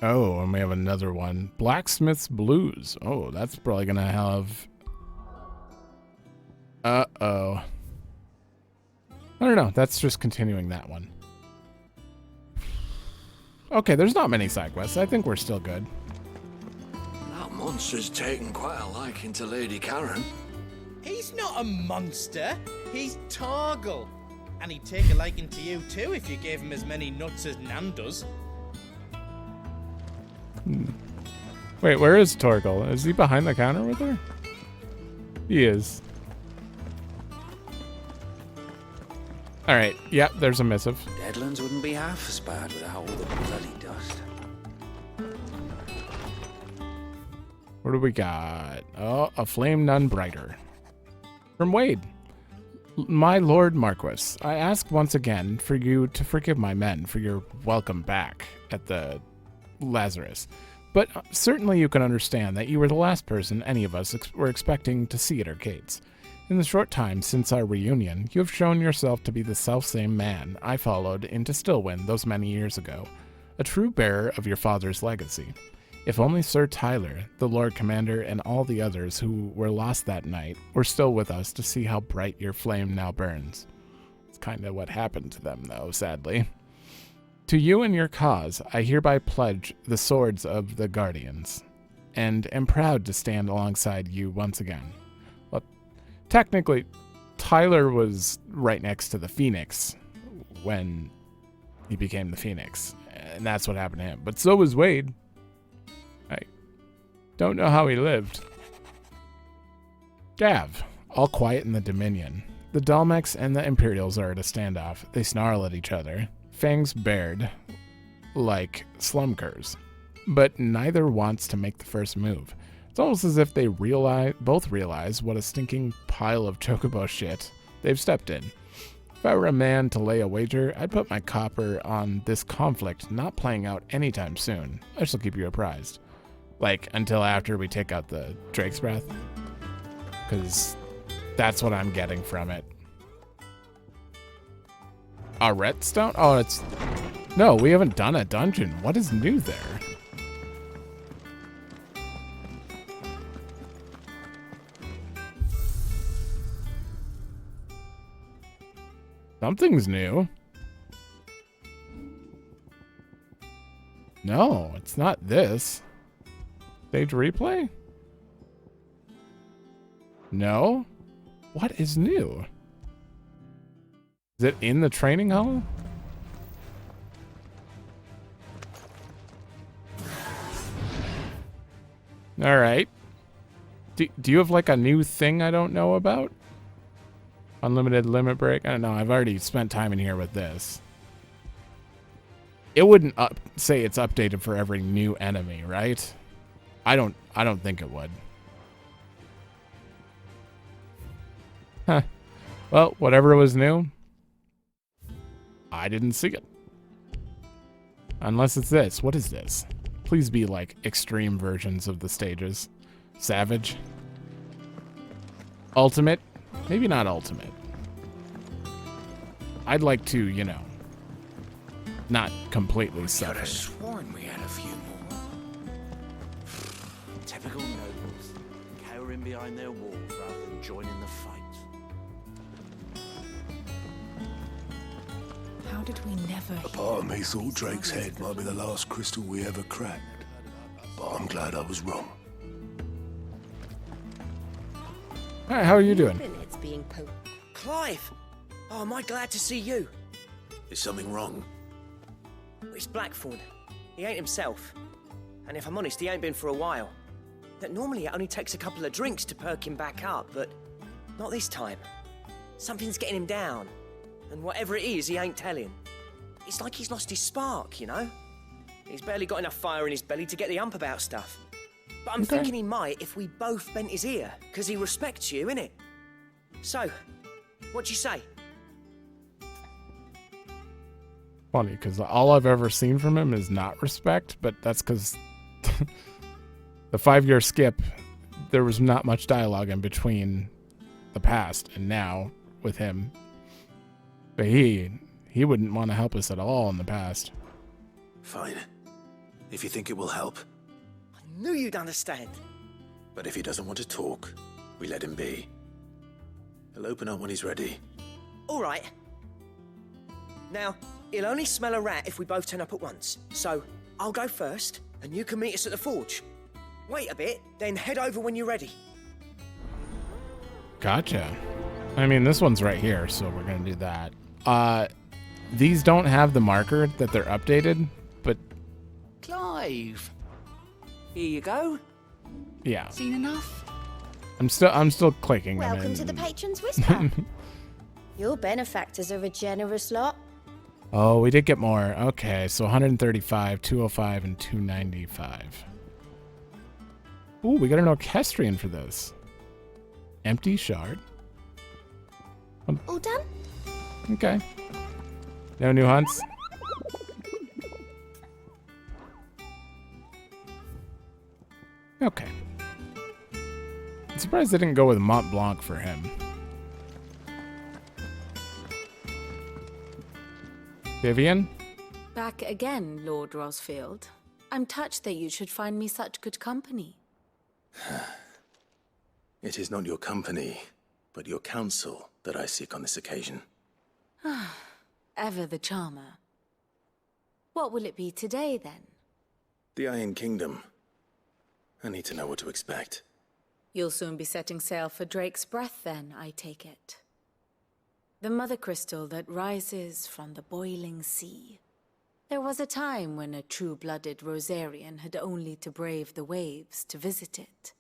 Oh, and we have another one. Blacksmith's Blues. Oh, that's probably gonna have... Uh-oh. I don't know. That's just continuing that one. Okay, there's not many side quests. I think we're still good. That monster's taken quite a liking to Lady Karen. He's not a monster. He's Torgal. And he'd take a liking to you too if you gave him as many nuts as Nan does. Wait, where is Torgal? Is he behind the counter with her? He is. Alright, yep, there's a missive. Deadlands wouldn't be half as bad without all the bloody dust. What do we got? Oh, a flame none brighter. From Wade. My Lord Marquis, I ask once again for you to forgive my men for your welcome back at the Lazarus. But certainly you can understand that you were the last person any of us were expecting to see at our gates. In the short time since our reunion, you have shown yourself to be the selfsame man I followed into Stillwind those many years ago, a true bearer of your father's legacy. If only Sir Tyler, the Lord Commander, and all the others who were lost that night were still with us to see how bright your flame now burns. It's kind of what happened to them, though, sadly. To you and your cause, I hereby pledge the swords of the Guardians, and am proud to stand alongside you once again. Well, technically, Tyler was right next to the Phoenix when he became the Phoenix, and that's what happened to him. But so was Wade. I don't know how he lived. Gav, all quiet in the Dominion. The Dalmecs and the Imperials are at a standoff. They snarl at each other, fangs bared, like slum curs. But neither wants to make the first move. It's almost as if they both realize what a stinking pile of chocobo shit they've stepped in. If I were a man to lay a wager, I'd put my copper on this conflict not playing out anytime soon. I shall keep you apprised. Like, until after we take out the Drake's Breath. Because that's what I'm getting from it. A redstone? Oh, it's... No, we haven't done a dungeon. What is new there? Something's new. No, it's not this. Stage replay? No? What is new? Is it in the training hall? All right. Do you have like a new thing I don't know about? Unlimited limit break? I don't know. I've already spent time in here with this. It wouldn't say it's updated for every new enemy, right? I don't think it would. Huh. Well, whatever was new, I didn't see it. Unless it's this. What is this? Please be like extreme versions of the stages. Savage. Ultimate? Maybe not ultimate. I'd like to, you know, not completely suffer. Could have sworn we had a few more. Typical nobles, cowering behind their walls rather than joining the fight. How did we never A part of me thought Drake's head might be the last crystal we ever cracked. But I'm glad I was wrong. Alright, how are you doing? It's being Clive! Oh, am I glad to see you? Is something wrong? It's Blackthorn. He ain't himself. And if I'm honest, he ain't been for a while. That normally it only takes a couple of drinks to perk him back up, but not this time. Something's getting him down. And whatever it is, he ain't telling. It's like he's lost his spark, you know? He's barely got enough fire in his belly to get the ump about stuff. But I'm thinking he might if we both bent his ear, because he respects you, innit? So, what you say? Funny, because all I've ever seen from him is not respect, but that's because the 5-year skip, there was not much dialogue in between the past and now with him. But he wouldn't want to help us at all in the past. Fine. If you think it will help. I knew you'd understand. But if he doesn't want to talk, we let him be. He'll open up when he's ready. All right. Now, he'll only smell a rat if we both turn up at once. So, I'll go first, and you can meet us at the forge. Wait a bit, then head over when you're ready. Gotcha. I mean, this one's right here, so we're going to do that. These don't have the marker that they're updated, but... Clive! Here you go. Yeah. Seen enough? I'm still clicking them Welcome in. to the Patron's Whisper. Your benefactors are a generous lot. Oh, we did get more. Okay, so 135, 205, and 295. Ooh, we got an orchestrion for this. Empty shard. All done? Okay. No new hunts? Okay. I'm surprised they didn't go with Mont Blanc for him. Vivian? Back again, Lord Rosfield. I'm touched that you should find me such good company. It is not your company, but your counsel that I seek on this occasion. Ever the charmer. What will it be today, then? The Iron Kingdom. I need to know what to expect. You'll soon be setting sail for Drake's Breath, then, I take it. The mother crystal that rises from the boiling sea. There was a time when a true-blooded Rosarian had only to brave the waves to visit it.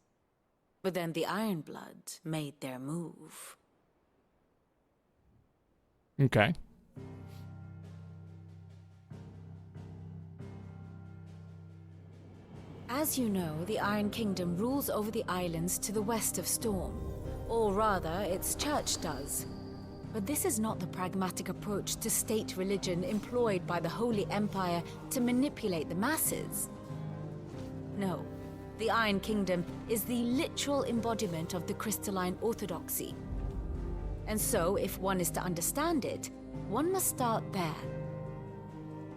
But then the Ironblood made their move. Okay. As you know, the Iron Kingdom rules over the islands to the west of Storm. Or rather, its church does. But this is not the pragmatic approach to state religion employed by the Holy Empire to manipulate the masses. No, the Iron Kingdom is the literal embodiment of the crystalline orthodoxy. And so, if one is to understand it, one must start there.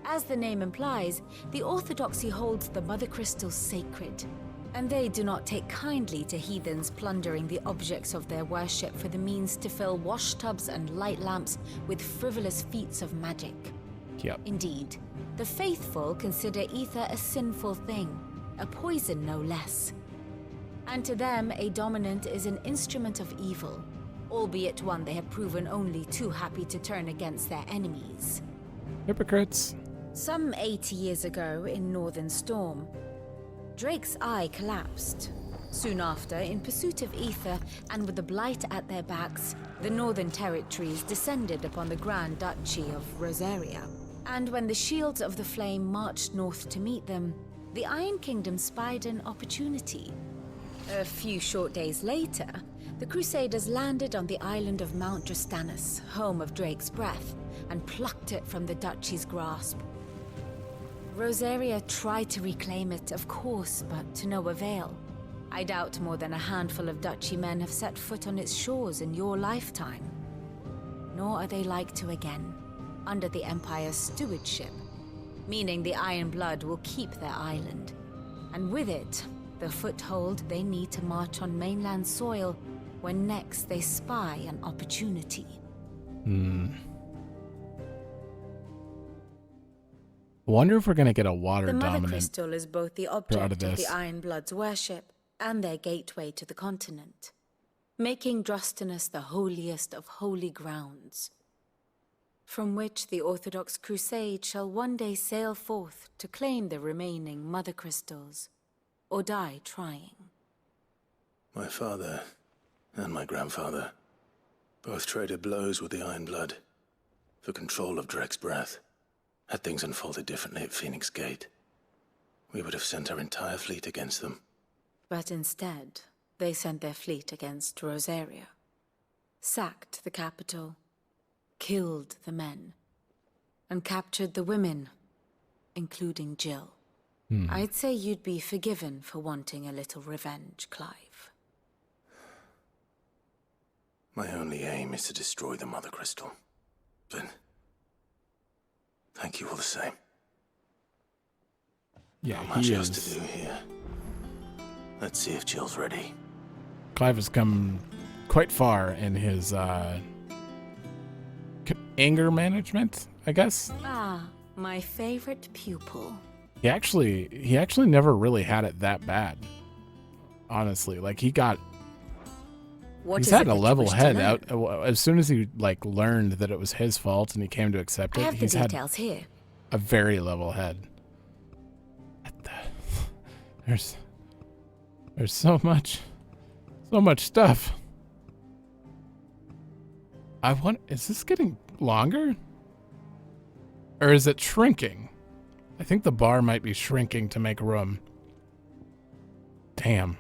As the name implies, the orthodoxy holds the Mother Crystals sacred, and they do not take kindly to heathens plundering the objects of their worship for the means to fill washtubs and light lamps with frivolous feats of magic. Yep. Indeed, the faithful consider ether a sinful thing, a poison no less. And to them, a dominant is an instrument of evil, albeit one they have proven only too happy to turn against their enemies. Hypocrites. Some 80 years ago in Northern Storm, Drake's eye collapsed. Soon after, in pursuit of ether and with the blight at their backs, the Northern Territories descended upon the Grand Duchy of Rosaria. And when the Shields of the Flame marched north to meet them, the Iron Kingdom spied an opportunity. A few short days later, the Crusaders landed on the island of Mount Drastanus, home of Drake's Breath, and plucked it from the Duchy's grasp. Rosaria tried to reclaim it, of course, but to no avail. I doubt more than a handful of Duchy men have set foot on its shores in your lifetime. Nor are they like to again, under the Empire's stewardship, meaning the Iron Blood will keep their island. And with it, the foothold they need to march on mainland soil when next they spy an opportunity. Wonder if we're gonna get a water The Mother dominant Crystal is both the out object of of this. the Iron Blood's worship and their gateway to the continent, making Drastanus the holiest of holy grounds, from which the Orthodox Crusade shall one day sail forth to claim the remaining Mother Crystals, or die trying. My father and my grandfather both traded blows with the Iron Blood for control of Drake's Breath. Had things unfolded differently at Phoenix Gate, we would have sent our entire fleet against them. But instead, they sent their fleet against Rosaria, sacked the capital, killed the men, and captured the women, including Jill. I'd say you'd be forgiven for wanting a little revenge, Clive. My only aim is to destroy the Mother Crystal. But thank you all the same. Yeah, Not much he else is. to do here. Let's see if Jill's ready. Clive has come quite far in his anger management, I guess. Ah, my favorite pupil. He actually never really had it that bad. Honestly, like he's had a level head out as soon as he like learned that it was his fault and he came to accept I it. have the He's had details here. a very level head. There's so much stuff. Is this getting longer? Or is it shrinking? I think the bar might be shrinking to make room. Damn.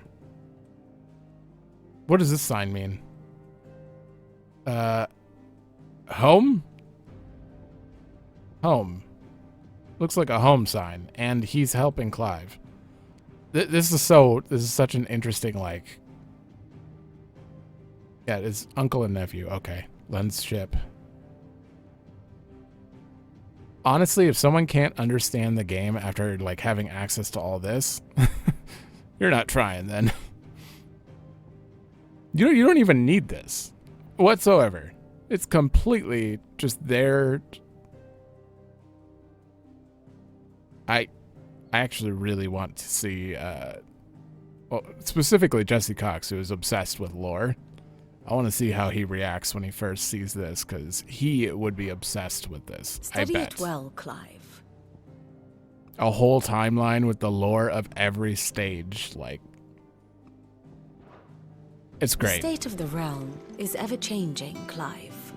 What does this sign mean? Home? Home. Looks like a home sign, and he's helping Clive. This is such an interesting, like... Yeah, it's uncle and nephew. Okay. Lens ship. Honestly, if someone can't understand the game after, like, having access to all this, you're not trying, then. You don't even need this whatsoever. It's completely just there. I actually really want to see, well, specifically Jesse Cox, who is obsessed with lore. I want to see how he reacts when he first sees this, because he would be obsessed with this. Study I bet. it well, Clive. A whole timeline with the lore of every stage, like, it's great. The state of the realm is ever-changing, Clive.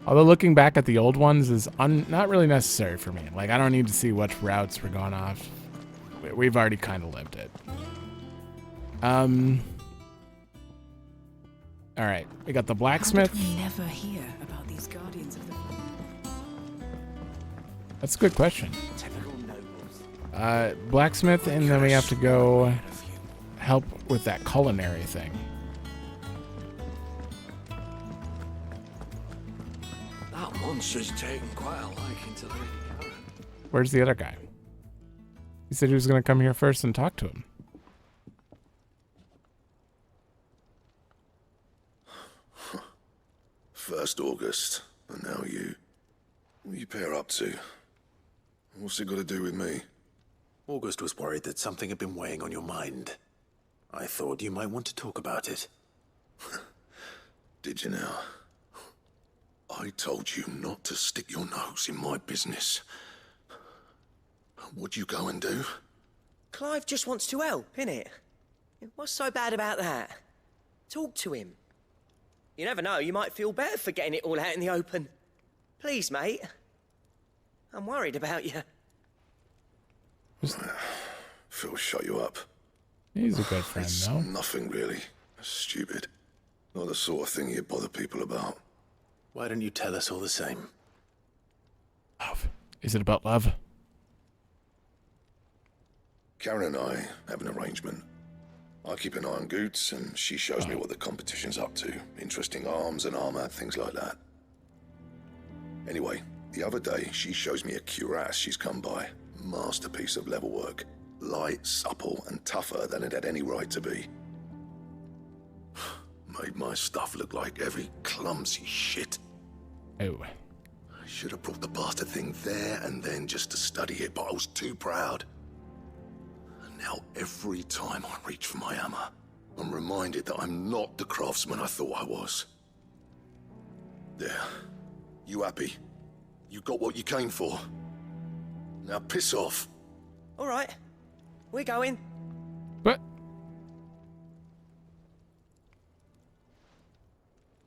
Although looking back at the old ones is not really necessary for me. Like, I don't need to see which routes we're going off. We've already kind of lived it. All right, we got the blacksmith. How did we never hear about these guardians of the That's a good question. Blacksmith, and then we have to go help with that culinary thing. That monster's taken quite a liking to Lady Karen. Where's the other guy? He said he was going to come here first and talk to him. First August, and now you. What are you pair up to? What's it got to do with me? August was worried that something had been weighing on your mind. I thought you might want to talk about it. Did you now? I told you not to stick your nose in my business. What'd you go and do? Clive just wants to help, innit? What's so bad about that? Talk to him. You never know, you might feel better for getting it all out in the open. Please, mate. I'm worried about you. Phil shut you up. He's a good friend, It's though. nothing really. Stupid. Not the sort of thing you bother people about. Why don't you tell us all the same? Love. Is it about love? Karen and I have an arrangement. I keep an eye on Goots, and she shows me what the competition's up to. Interesting arms and armor, things like that. Anyway, the other day, she shows me a cuirass she's come by. Masterpiece of level work. Light, supple, and tougher than it had any right to be. Made my stuff look like every clumsy shit. Oh. I should have brought the bastard thing there and then just to study it, but I was too proud. And now every time I reach for my hammer, I'm reminded that I'm not the craftsman I thought I was. There. You happy? You got what you came for? Now piss off. All right. We're going. But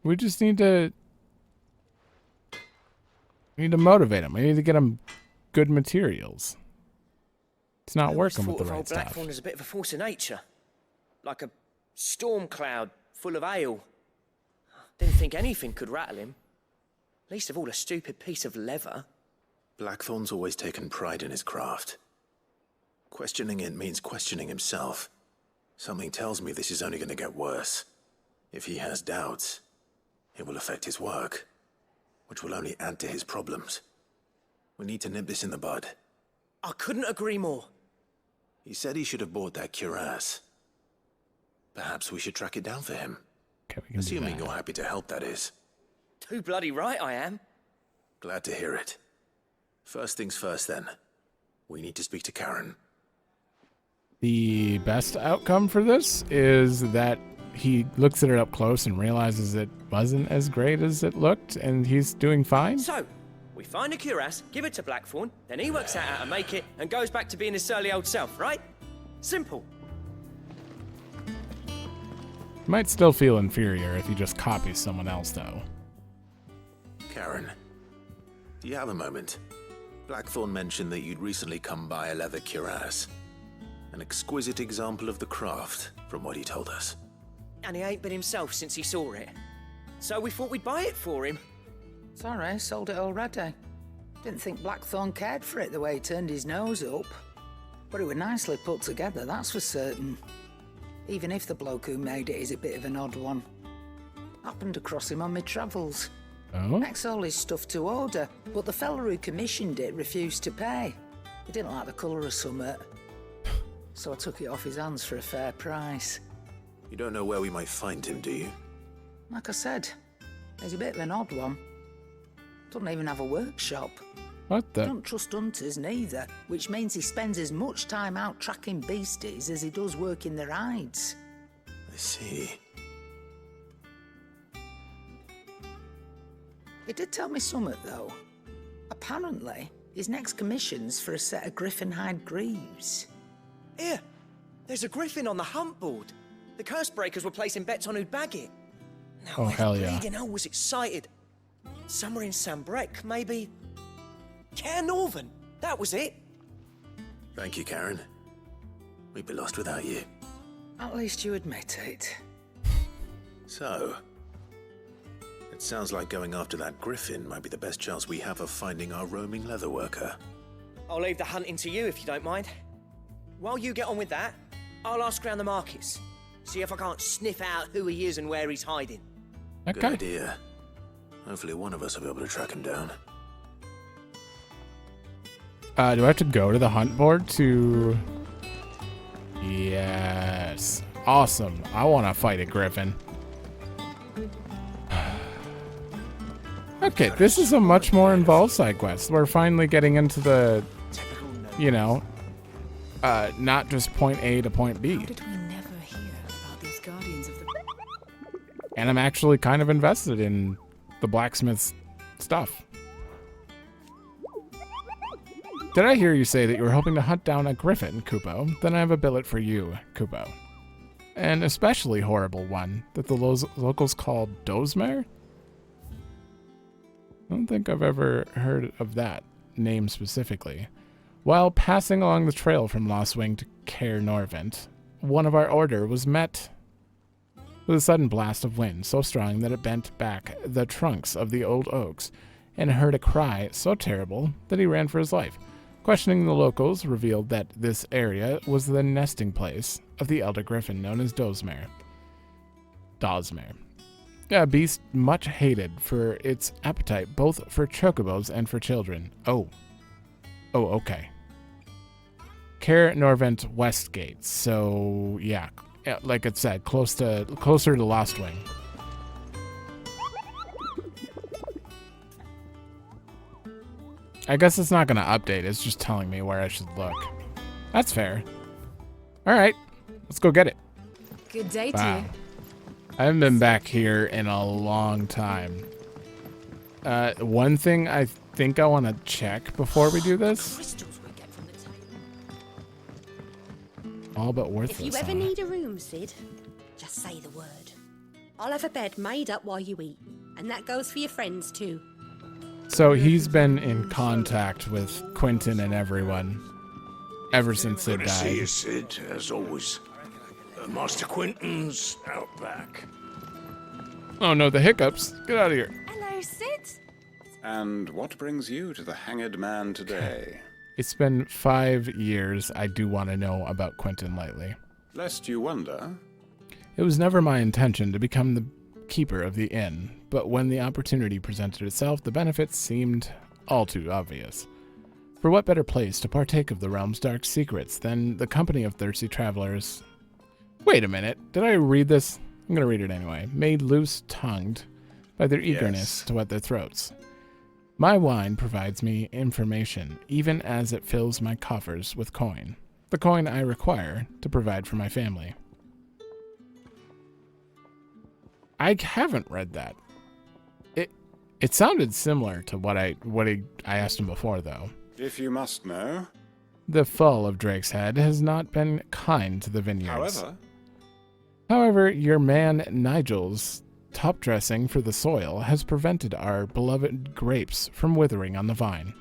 we just need to motivate him. We need to get him good materials. It's not working with the right stuff. Blackthorn is a bit of a force of nature. Like a storm cloud full of ale. Didn't think anything could rattle him. Least of all a stupid piece of leather. Blackthorn's always taken pride in his craft. Questioning it means questioning himself. Something tells me this is only going to get worse. If he has doubts, it will affect his work, which will only add to his problems. We need to nip this in the bud. I couldn't agree more. He said he should have bought that cuirass. Perhaps we should track it down for him. Okay, we can Assuming you're happy to help, that is. Too bloody right I am. Glad to hear it. First things first, then. We need to speak to Karen. The best outcome for this is that he looks at it up close and realizes it wasn't as great as it looked, and he's doing fine. So, we find a cuirass, give it to Blackthorn, then he works out how to make it and goes back to being his surly old self, right? Simple. Might still feel inferior if he just copies someone else, though. Karen, do you have a moment? Blackthorn mentioned that you'd recently come by a leather cuirass. An exquisite example of the craft, from what he told us. And he ain't been himself since he saw it. So we thought we'd buy it for him. Sorry, sold it already. Didn't think Blackthorn cared for it the way he turned his nose up. But it was nicely put together, that's for certain. Even if the bloke who made it is a bit of an odd one. Happened across him on my travels. Oh? Makes all his stuff to order, but the fella who commissioned it refused to pay. He didn't like the colour of summit. So I took it off his hands for a fair price. You don't know where we might find him, do you? Like I said, he's a bit of an odd one. Doesn't even have a workshop. What the? Don't trust hunters neither, which means he spends as much time out tracking beasties as he does working their hides. I see. He did tell me something, though. Apparently, his next commission's for a set of griffin hide greaves. Here, there's a griffin on the hunt board. The curse breakers were placing bets on who'd bag it. Now, Oh, hell yeah. bleeding hell was excited. Somewhere in Sambrec, maybe. Care Northern, that was it. Thank you, Karen. We'd be lost without you. At least you admit it. So, it sounds like going after that griffin might be the best chance we have of finding our roaming leatherworker. I'll leave the hunting to you if you don't mind. While you get on with that, I'll ask around the markets. See if I can't sniff out who he is and where he's hiding. Okay. Good idea. Hopefully one of us will be able to track him down. Do I have to go to the hunt board to... Yes. Awesome. I want to fight a griffin. Okay, this is a much more involved side quest. We're finally getting into the, you know, not just point A to point B. How did we never hear about these guardians of the... And I'm actually kind of invested in the blacksmith's stuff. Did I hear you say that you were hoping to hunt down a griffin, Kupo? Then I have a billet for you, Kupo. An especially horrible one that the locals call Dozmare? I don't think I've ever heard of that name specifically. While passing along the trail from Lost Wing to Caer Norvent, one of our order was met with a sudden blast of wind so strong that it bent back the trunks of the old oaks, and heard a cry so terrible that he ran for his life. Questioning the locals revealed that this area was the nesting place of the elder griffin known as Dozmare. A beast much hated for its appetite both for chocobos and for children. Oh, okay. Care Norvent Westgate. So yeah, like it said, closer to Lost Wing. I guess it's not going to update. It's just telling me where I should look. That's fair. All right, let's go get it. Good day to you. I haven't been back here in a long time. One thing I think I want to check before we do this. All but worthless. If you ever need a room, Sid, just say the word. I'll have a bed made up while you eat, and that goes for your friends too. So he's been in contact with Quentin and everyone ever since Sid Good to see died. you, Sid, as always. Master Quentin's out back. Oh no, the hiccups. Get out of here. Hello, Sid. And what brings you to the Hanged Man today? It's been 5 years. I do want to know about Quentin lately. Lest you wonder. It was never my intention to become the keeper of the inn, but when the opportunity presented itself, the benefits seemed all too obvious. For what better place to partake of the realm's dark secrets than the company of thirsty travelers? Wait a minute, did I read this? I'm going to read it anyway. Made loose-tongued by their eagerness to wet their throats. My wine provides me information, even as it fills my coffers with coin. The coin I require to provide for my family. I haven't read that. It sounded similar to what I asked him before, though. If you must know. The fall of Drake's Head has not been kind to the vineyards. However, your man Nigel's top dressing for the soil has prevented our beloved grapes from withering on the vine.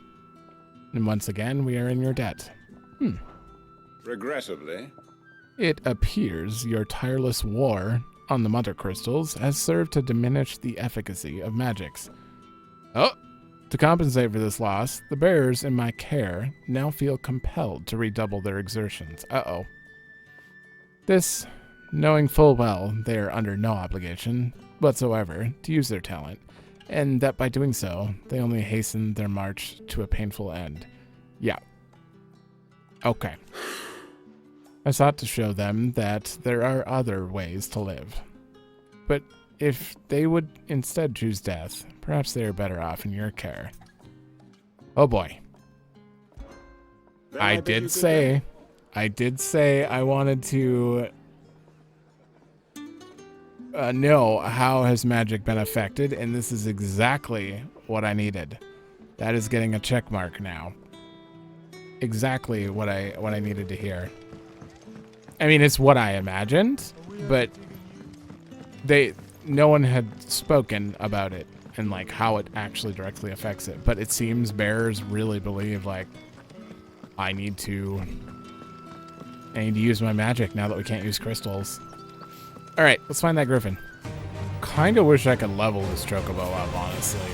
And once again, we are in your debt. Regrettably. It appears your tireless war on the mother crystals has served to diminish the efficacy of magics. Oh! To compensate for this loss, the bearers in my care now feel compelled to redouble their exertions. Uh-oh. This, knowing full well they are under no obligation whatsoever to use their talent, and that by doing so, they only hasten their march to a painful end. Yeah. Okay. I sought to show them that there are other ways to live. But if they would instead choose death, perhaps they are better off in your care. Oh boy. I did say I wanted to know how has magic been affected, and this is exactly what I needed. That is getting a check mark now. Exactly what I needed to hear. I mean, it's what I imagined, but no one had spoken about it and like how it actually directly affects it. But it seems bearers really believe like I need to use my magic now that we can't use crystals. All right, let's find that griffin. Kind of wish I could level this chocobo up, honestly.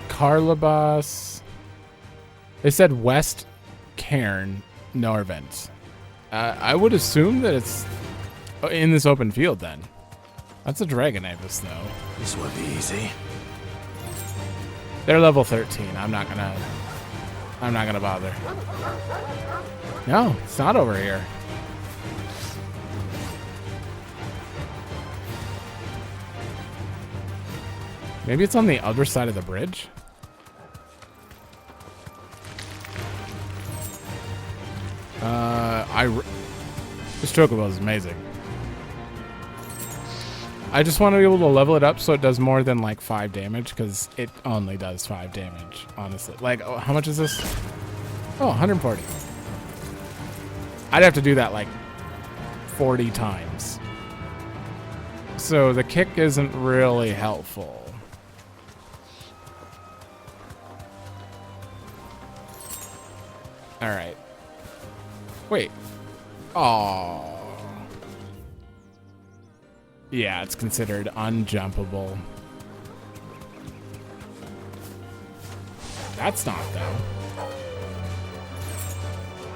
Carlabas. They said West Cairn Norvent. I would assume that it's in this open field then. That's a dragon avis though. This won't be easy. They're level 13. I'm not gonna bother. No, it's not over here. Maybe it's on the other side of the bridge? This chocobo is amazing. I just want to be able to level it up so it does more than like 5 damage, because it only does 5 damage, honestly. Like, oh, how much is this? Oh, 140. I'd have to do that like 40 times. So the kick isn't really helpful. All right. Wait, Oh. Yeah, it's considered unjumpable. That's not, though.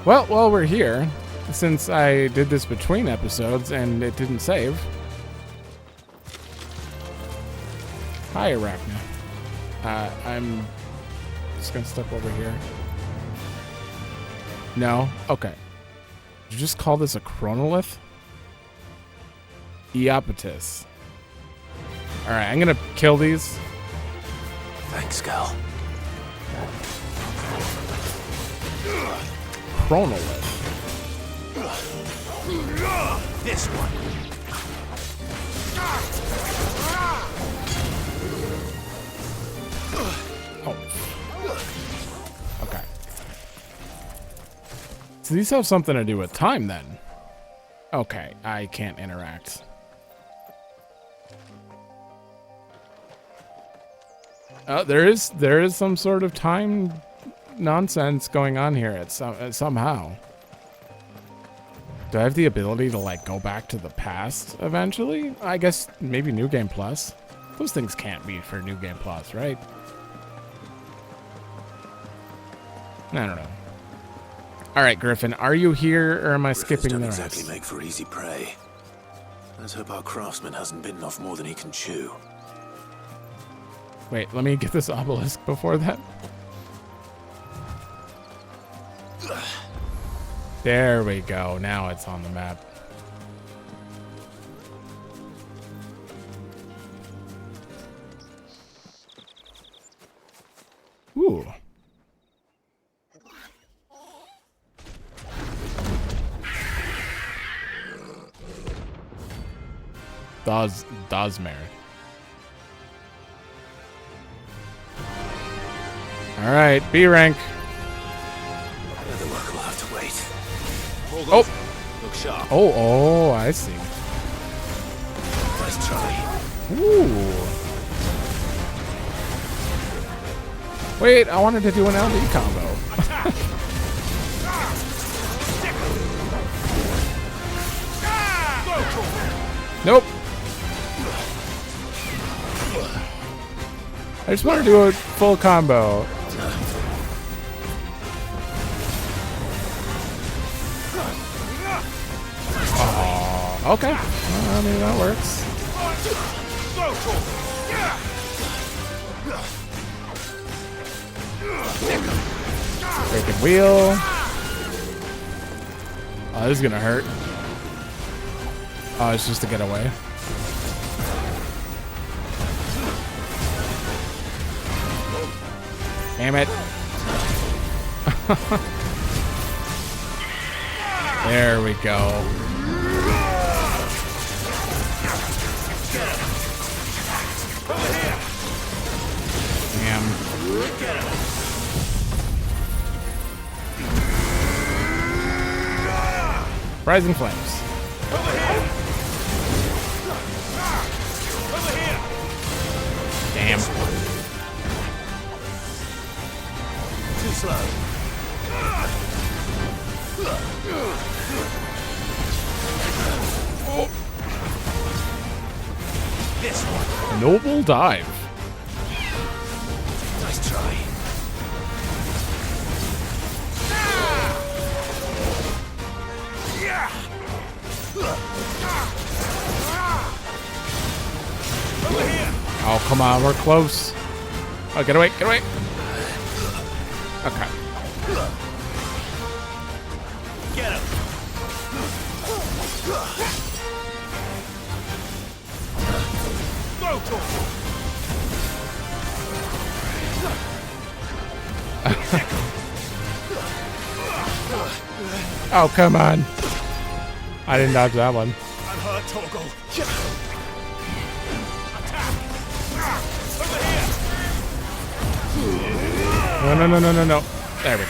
Well, while we're here, since I did this between episodes and it didn't save. Hi, Arachna. I'm just gonna step over here. No? Okay. Did you just call this a chronolith? Eopatus. Alright, I'm gonna kill these. Thanks, Gal. Chronolith. This one. Oh. Okay. So these have something to do with time then. Okay, I can't interact. There is some sort of time nonsense going on here somehow. Do I have the ability to like go back to the past eventually? I guess maybe New Game Plus. Those things can't be for New Game Plus, right? I don't know. All right, Griffin, are you here or am I skipping the rest? Exactly make for easy prey. Let's hope our craftsman hasn't bitten off more than he can chew. Wait, let me get this obelisk before that. There we go. Now it's on the map. Ooh. Dosmer. All right, B rank. The work will have to wait. Oh. Look sharp. Oh, I see. Nice try. Ooh. Wait, I wanted to do an LD combo. Nope. I just want to do a full combo. Oh, okay. I mean, that works. Breaking wheel. Oh, this is gonna hurt. Oh, it's just to get away. Damn it. There we go. Damn. Rising flames. Damn. Too slow. Oh. This one. Noble dive. Nice try. Over here. Oh, come on, we're close. Oh, get away, get away. Okay. Get him. Go to him. Oh, come on. I didn't dodge that one. I'm hurt, Torgal. No, no, no, no, no, no. There we go.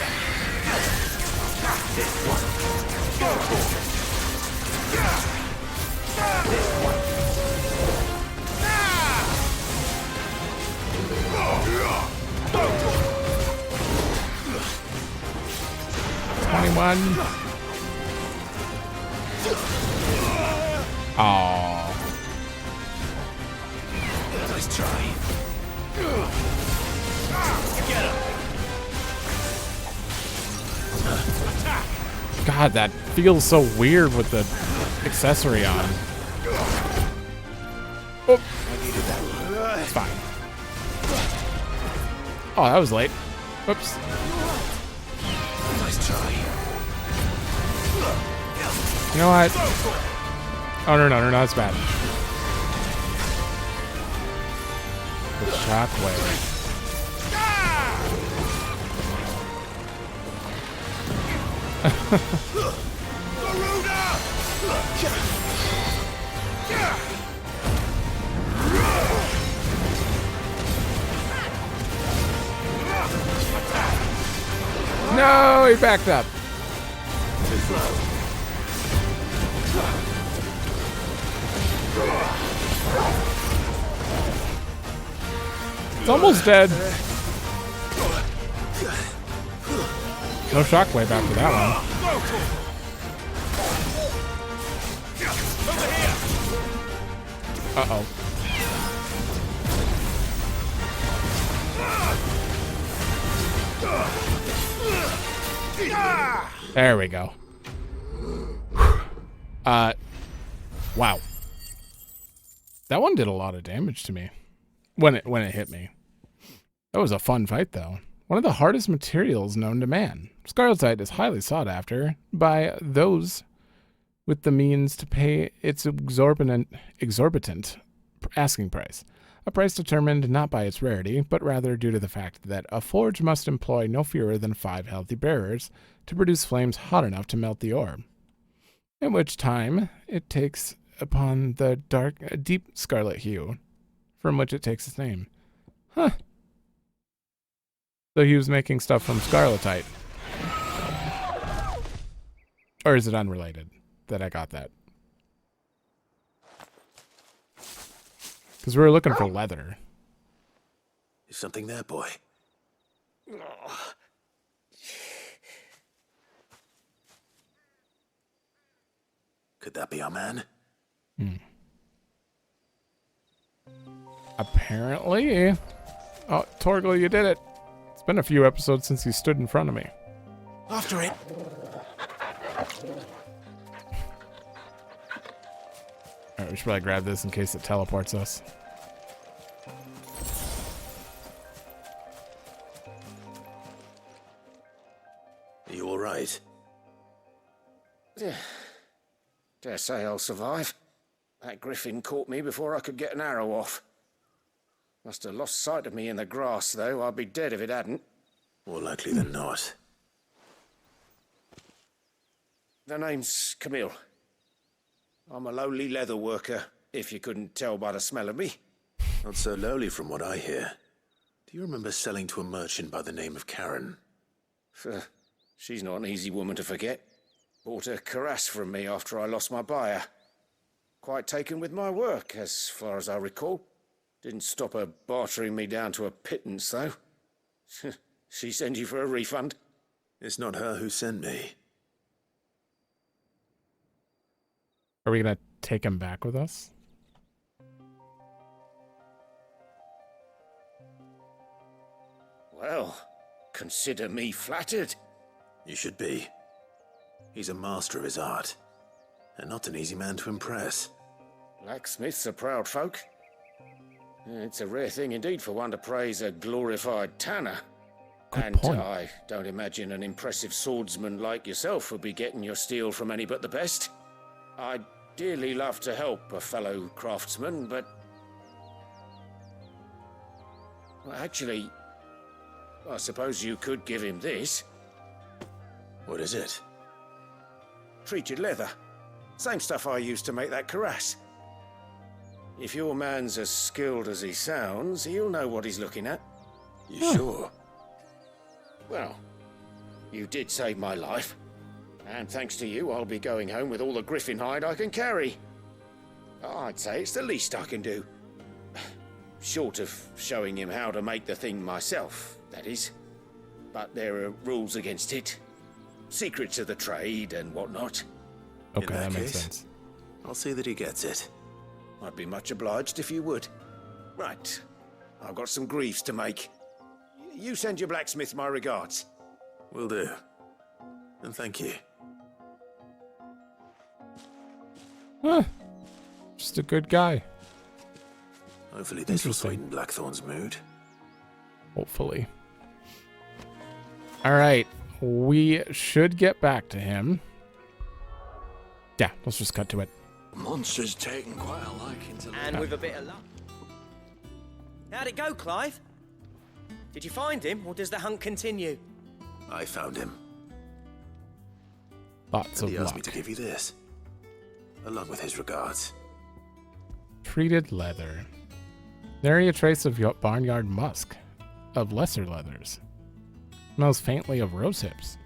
Oh. Nice try. Get him. Attack. God, that feels so weird with the accessory on. Oh. It's fine. Oh, that was late. Whoops. Nice try. You know what? Oh, no, it's bad. The shockwave. No, he backed up. It's almost dead. No shockwave after that one. Uh-oh. There we go. Wow. That one did a lot of damage to me when it hit me. That was a fun fight, though. One of the hardest materials known to man. Scarletite is highly sought after by those with the means to pay its exorbitant asking price. A price determined not by its rarity, but rather due to the fact that a forge must employ no fewer than 5 healthy bearers to produce flames hot enough to melt the ore. In which time it takes upon the deep scarlet hue, from which it takes its name. Huh. So he was making stuff from scarletite. Or is it unrelated that I got that? Because we were looking for leather. Is something there, boy? Could that be our man? Apparently. Oh, Torgal, you did it. It's been a few episodes since you stood in front of me. After it. Alright, we should probably grab this in case it teleports us. Are you alright? Yeah. Dare say I'll survive. That griffin caught me before I could get an arrow off. Must have lost sight of me in the grass, though. I'd be dead if it hadn't. More likely than not. The name's Camille. I'm a lowly leather worker, if you couldn't tell by the smell of me. Not so lowly from what I hear. Do you remember selling to a merchant by the name of Karen? She's not an easy woman to forget. Bought a cuirass from me after I lost my buyer. Quite taken with my work, as far as I recall. Didn't stop her bartering me down to a pittance, though. She sent you for a refund? It's not her who sent me. Are we going to take him back with us? Well, consider me flattered. You should be. He's a master of his art, and not an easy man to impress. Blacksmiths are proud folk. It's a rare thing indeed for one to praise a glorified tanner. Good point. I don't imagine an impressive swordsman like yourself would be getting your steel from any but the best. I'd dearly love to help a fellow craftsman, but... Well, actually, I suppose you could give him this. What is it? Treated leather. Same stuff I used to make that cuirass. If your man's as skilled as he sounds, he'll know what he's looking at. You sure? Well, you did save my life. And thanks to you, I'll be going home with all the griffin hide I can carry. I'd say it's the least I can do. Short of showing him how to make the thing myself, that is. But there are rules against it. Secrets of the trade and whatnot. Okay, that makes sense. I'll see that he gets it. I'd be much obliged if you would. Right. I've got some griefs to make. You send your blacksmith my regards. Will do. And thank you. Just a good guy. Hopefully this will sweeten Blackthorn's mood. Hopefully. Alright. We should get back to him. Yeah, let's just cut to it. Monster's taken quite a liking to And with a bit of luck. How'd it go, Clive? Did you find him, or does the hunt continue? I found him. Lots and of he asked luck. me to give you this, along with his regards. Treated leather. Nary a trace of barnyard musk, of lesser leathers. Smells faintly of rose hips.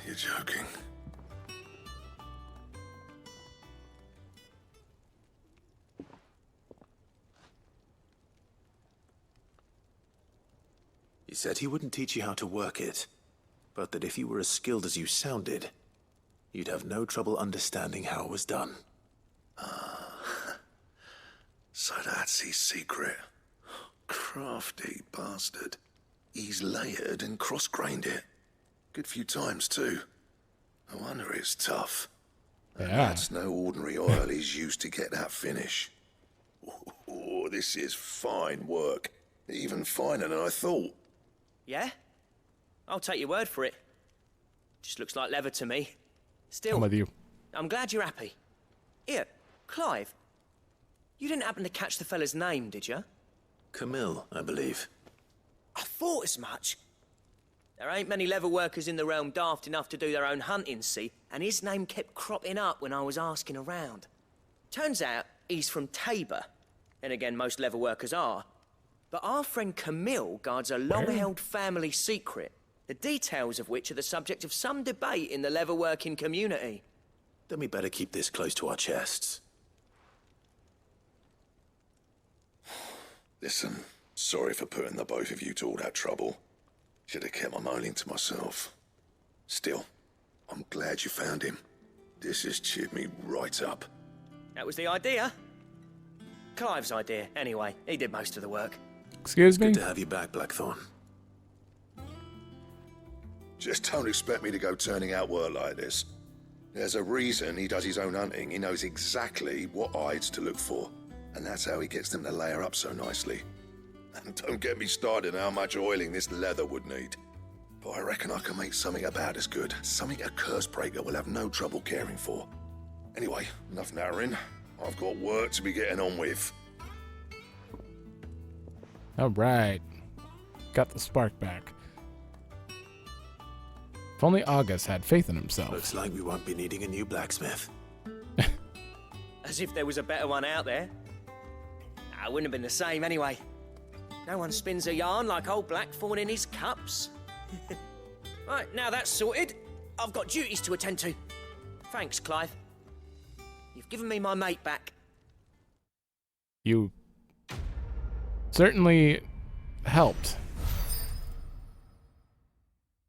You're joking. He said he wouldn't teach you how to work it, but that if you were as skilled as you sounded, you'd have no trouble understanding how it was done. So that's his secret. Crafty bastard. He's layered and cross-grained it. Good few times, too. No wonder it's tough. And Yeah. that's no ordinary oil he's used to get that finish. Oh, this is fine work. Even finer than I thought. Yeah? I'll take your word for it. Just looks like leather to me. Still, I'm with you. I'm glad you're happy. Here, Clive. You didn't happen to catch the fella's name, did you? Camille, I believe. I thought as much. There ain't many leather workers in the realm daft enough to do their own hunting, see? And his name kept cropping up when I was asking around. Turns out he's from Tabor. And again, most leather workers are. But our friend Camille guards a long-held family secret, the details of which are the subject of some debate in the leatherworking community. Then we better keep this close to our chests. Listen, sorry for putting the both of you to all that trouble. Should have kept my moaning to myself. Still, I'm glad you found him. This has cheered me right up. That was the idea. Clive's idea, anyway. He did most of the work. Excuse me? Good to have you back, Blackthorn. Just don't expect me to go turning out work like this. There's a reason he does his own hunting. He knows exactly what hides to look for. And that's how he gets them to layer up so nicely. And don't get me started on how much oiling this leather would need. But I reckon I can make something about as good. Something a curse breaker will have no trouble caring for. Anyway, enough nattering. I've got work to be getting on with. All right. Got the spark back. If only August had faith in himself. Looks like we won't be needing a new blacksmith. As if there was a better one out there. It wouldn't have been the same anyway. No one spins a yarn like old Blackthorn in his cups. Right, now that's sorted, I've got duties to attend to. Thanks, Clive. You've given me my mate back. You certainly helped.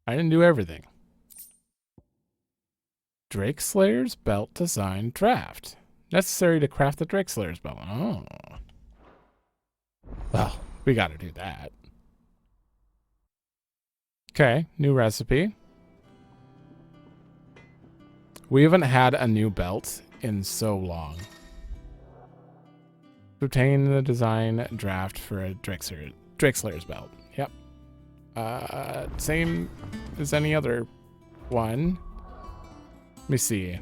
I didn't do everything. Drake Slayer's belt design draft. Necessary to craft the Drake Slayer's belt. Oh. Well, we gotta do that. Okay, new recipe. We haven't had a new belt in so long. To obtain the design draft for a Drake Slayer's belt. Yep. Same as any other one. Let me see.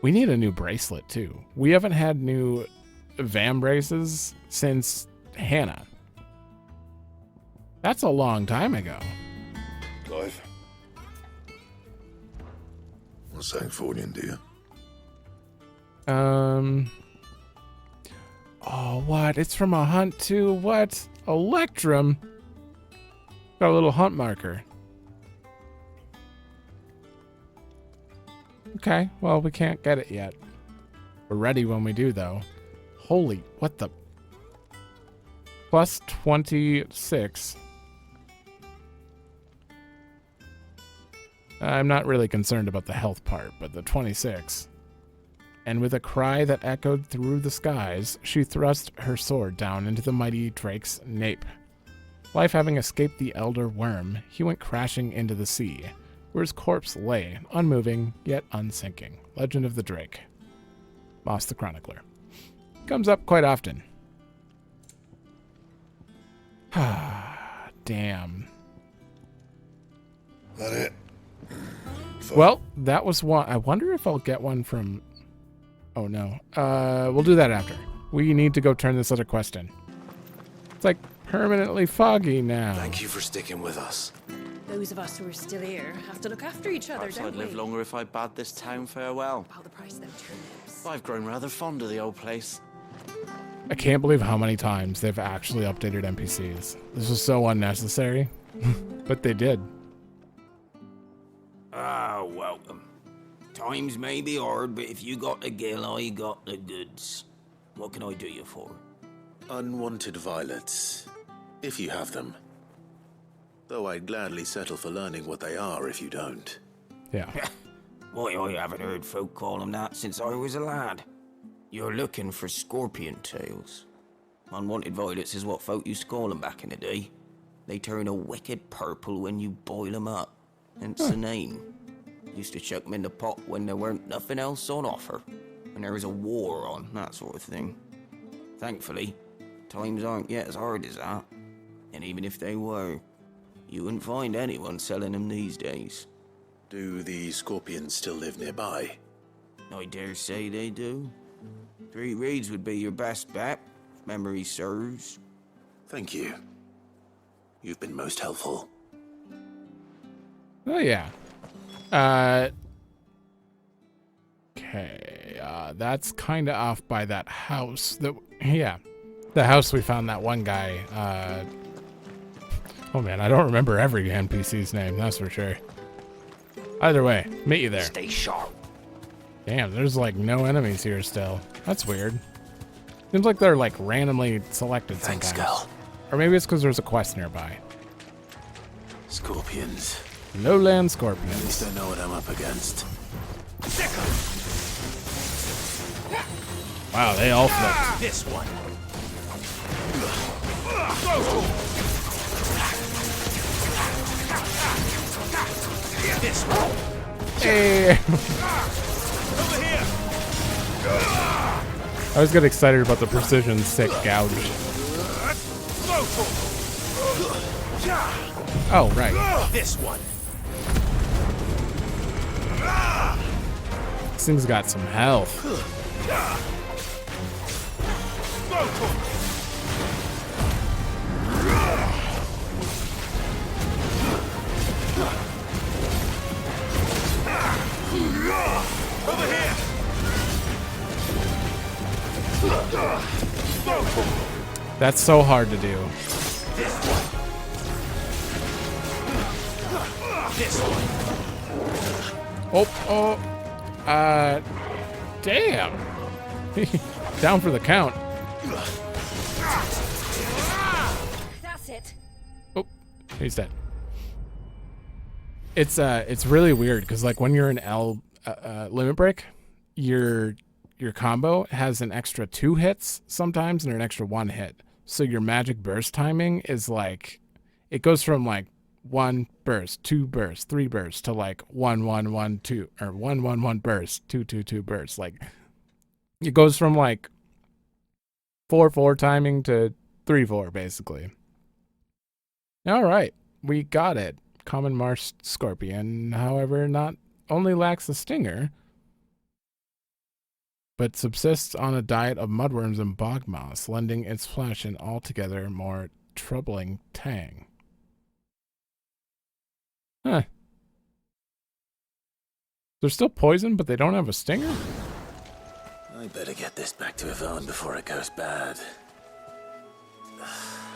We need a new bracelet too. We haven't had new Vam braces since Hannah. That's a long time ago. Clive. Want something for you, do you? Oh, what? It's from a hunt too? What? Electrum? Got a little hunt marker. Okay, well, we can't get it yet. We're ready when we do, though. Holy, what the? Plus 26. I'm not really concerned about the health part, but the 26. And with a cry that echoed through the skies, she thrust her sword down into the mighty drake's nape. Life having escaped the elder worm, he went crashing into the sea, where his corpse lay, unmoving, yet unsinking. Legend of the Drake. Moss the Chronicler. Comes up quite often. Damn. That it? Well, that was one. I wonder if I'll get one from... Oh, no. We'll do that after. We need to go turn this other quest in. It's like permanently foggy now. Thank you for sticking with us. Those of us who are still here have to look after each other, Perhaps don't I'd live we? longer if I bade this town farewell. About the price of them turnips. I've grown rather fond of the old place. I can't believe how many times they've actually updated NPCs. This was so unnecessary, but they did. Ah, welcome. Times may be hard, but if you got the gill, I got the goods. What can I do you for? Unwanted violets, if you have them. Though I'd gladly settle for learning what they are if you don't. Yeah. Why, I haven't heard folk call them that since I was a lad. You're looking for scorpion tails. Unwanted violets is what folk used to call them back in the day. They turn a wicked purple when you boil them up. Hence the name. Used to chuck them in the pot when there weren't nothing else on offer. When there was a war on, that sort of thing. Thankfully, times aren't yet as hard as that. And even if they were, you wouldn't find anyone selling them these days. Do the scorpions still live nearby? I dare say they do. 3 Reeds would be your best bet, if memory serves. Thank you. You've been most helpful. Oh, yeah. Okay. That's kind of off by that house. Yeah. The house we found that one guy. Oh, man. I don't remember every NPC's name. That's for sure. Either way, meet you there. Stay sharp. Damn, there's like no enemies here still. That's weird. Seems like they're like randomly selected Thanks, sometimes. Gal. Or maybe it's because there's a quest nearby. Scorpions. Lowland scorpions. At least I know what I'm up against. Wow, they all flipped. This one. This one. Hey. Over here. I always get excited about the precision sick gouge. Oh, right. This one. This thing's got some health. Over here. That's so hard to do. This one. This one. Damn. Down for the count. That's it. Oh, he's dead. It's really weird because like when you're in limit break, your combo has an extra 2 hits sometimes and an extra 1 hit. So your magic burst timing is like, it goes from like 1 burst, 2 burst, 3 burst to like 1 1 1 2 or 1 1 1 burst, 2 2 2 burst. Like it goes from like 4 4 timing to 3 4 basically. All right, we got it. Common marsh scorpion, however, not only lacks the stinger, but subsists on a diet of mudworms and bog moss, lending its flesh an altogether more troubling tang. Huh. They're still poison, but they don't have a stinger? I better get this back to Yvonne before it goes bad.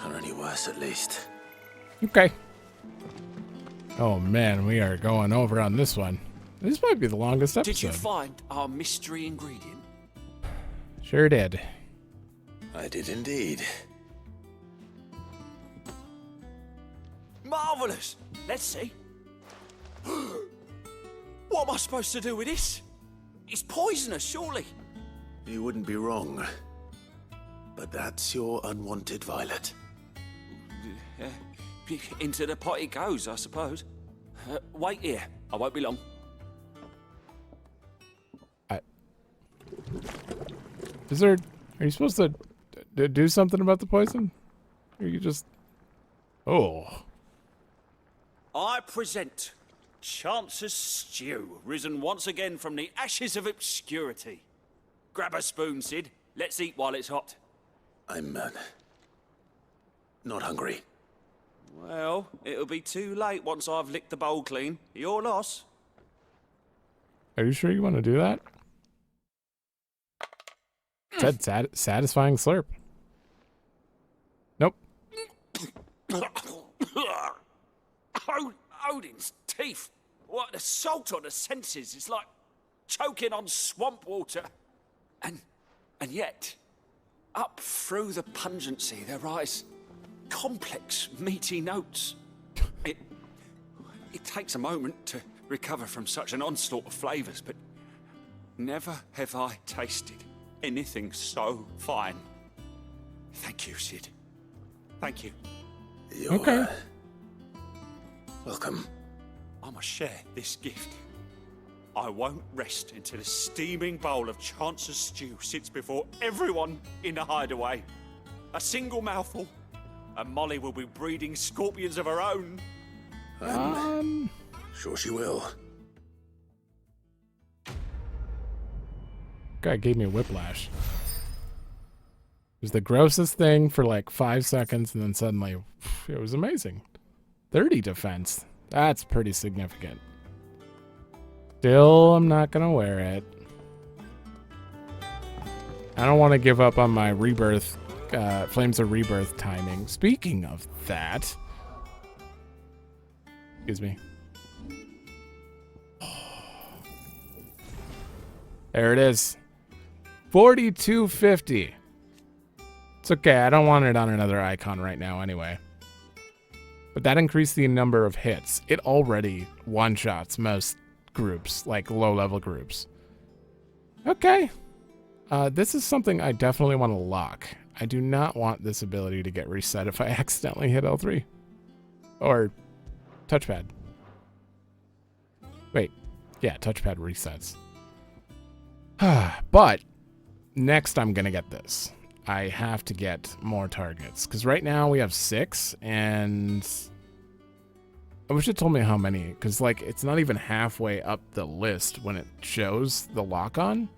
Or any worse, at least. Okay. Oh man, we are going over on this one. This might be the longest episode. Did you find our mystery ingredient? Sure did. I did indeed. Marvelous! Let's see. What am I supposed to do with this? It's poisonous, surely. You wouldn't be wrong. But that's your unwanted violet. Into the pot it goes, I suppose. Wait here. I won't be long. Are you supposed to do something about the poison? Or you just... Oh. I present Chance's Stew, risen once again from the ashes of obscurity. Grab a spoon, Sid. Let's eat while it's hot. I'm, not hungry. Well, it'll be too late once I've licked the bowl clean. Your loss. Are you sure you want to do that? Said satisfying slurp. Nope. Odin's teeth. What, the salt on the senses is like choking on swamp water. And yet, up through the pungency there rise complex, meaty notes. It takes a moment to recover from such an onslaught of flavors, but never have I tasted anything so fine. Thank you, Sid. Thank you. You're, okay. Welcome. I must share this gift. I won't rest until a steaming bowl of Chance's Stew sits before everyone in the hideaway. A single mouthful, and Molly will be breeding scorpions of her own. Sure she will. Guy gave me a whiplash. It was the grossest thing for like 5 seconds, and then suddenly, it was amazing. 30 defense. That's pretty significant. Still, I'm not gonna wear it. I don't want to give up on my rebirth, Flames of Rebirth timing. Speaking of that, excuse me. There it is. 4250. It's okay. I don't want it on another icon right now anyway. But that increased the number of hits. It already one-shots most groups, like low-level groups. Okay. This is something I definitely want to lock. I do not want this ability to get reset if I accidentally hit L3. Or touchpad. Wait. Yeah, touchpad resets. But next I'm going to get this. I have to get more targets. Because right now we have 6, and I wish it told me how many. Because, like, it's not even halfway up the list when it shows the lock-on.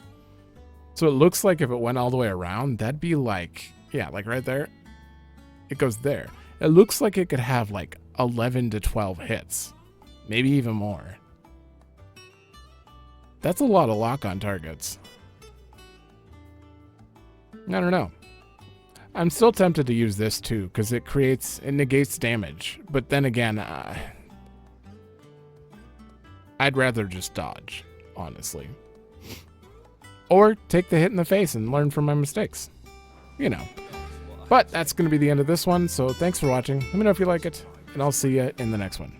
So it looks like if it went all the way around, that'd be like, yeah, like right there. It goes there. It looks like it could have like 11 to 12 hits. Maybe even more. That's a lot of lock-on targets. I don't know. I'm still tempted to use this too, because it negates damage. But then again, I'd rather just dodge, honestly. Or take the hit in the face and learn from my mistakes. You know. But that's going to be the end of this one, so thanks for watching. Let me know if you like it, and I'll see you in the next one.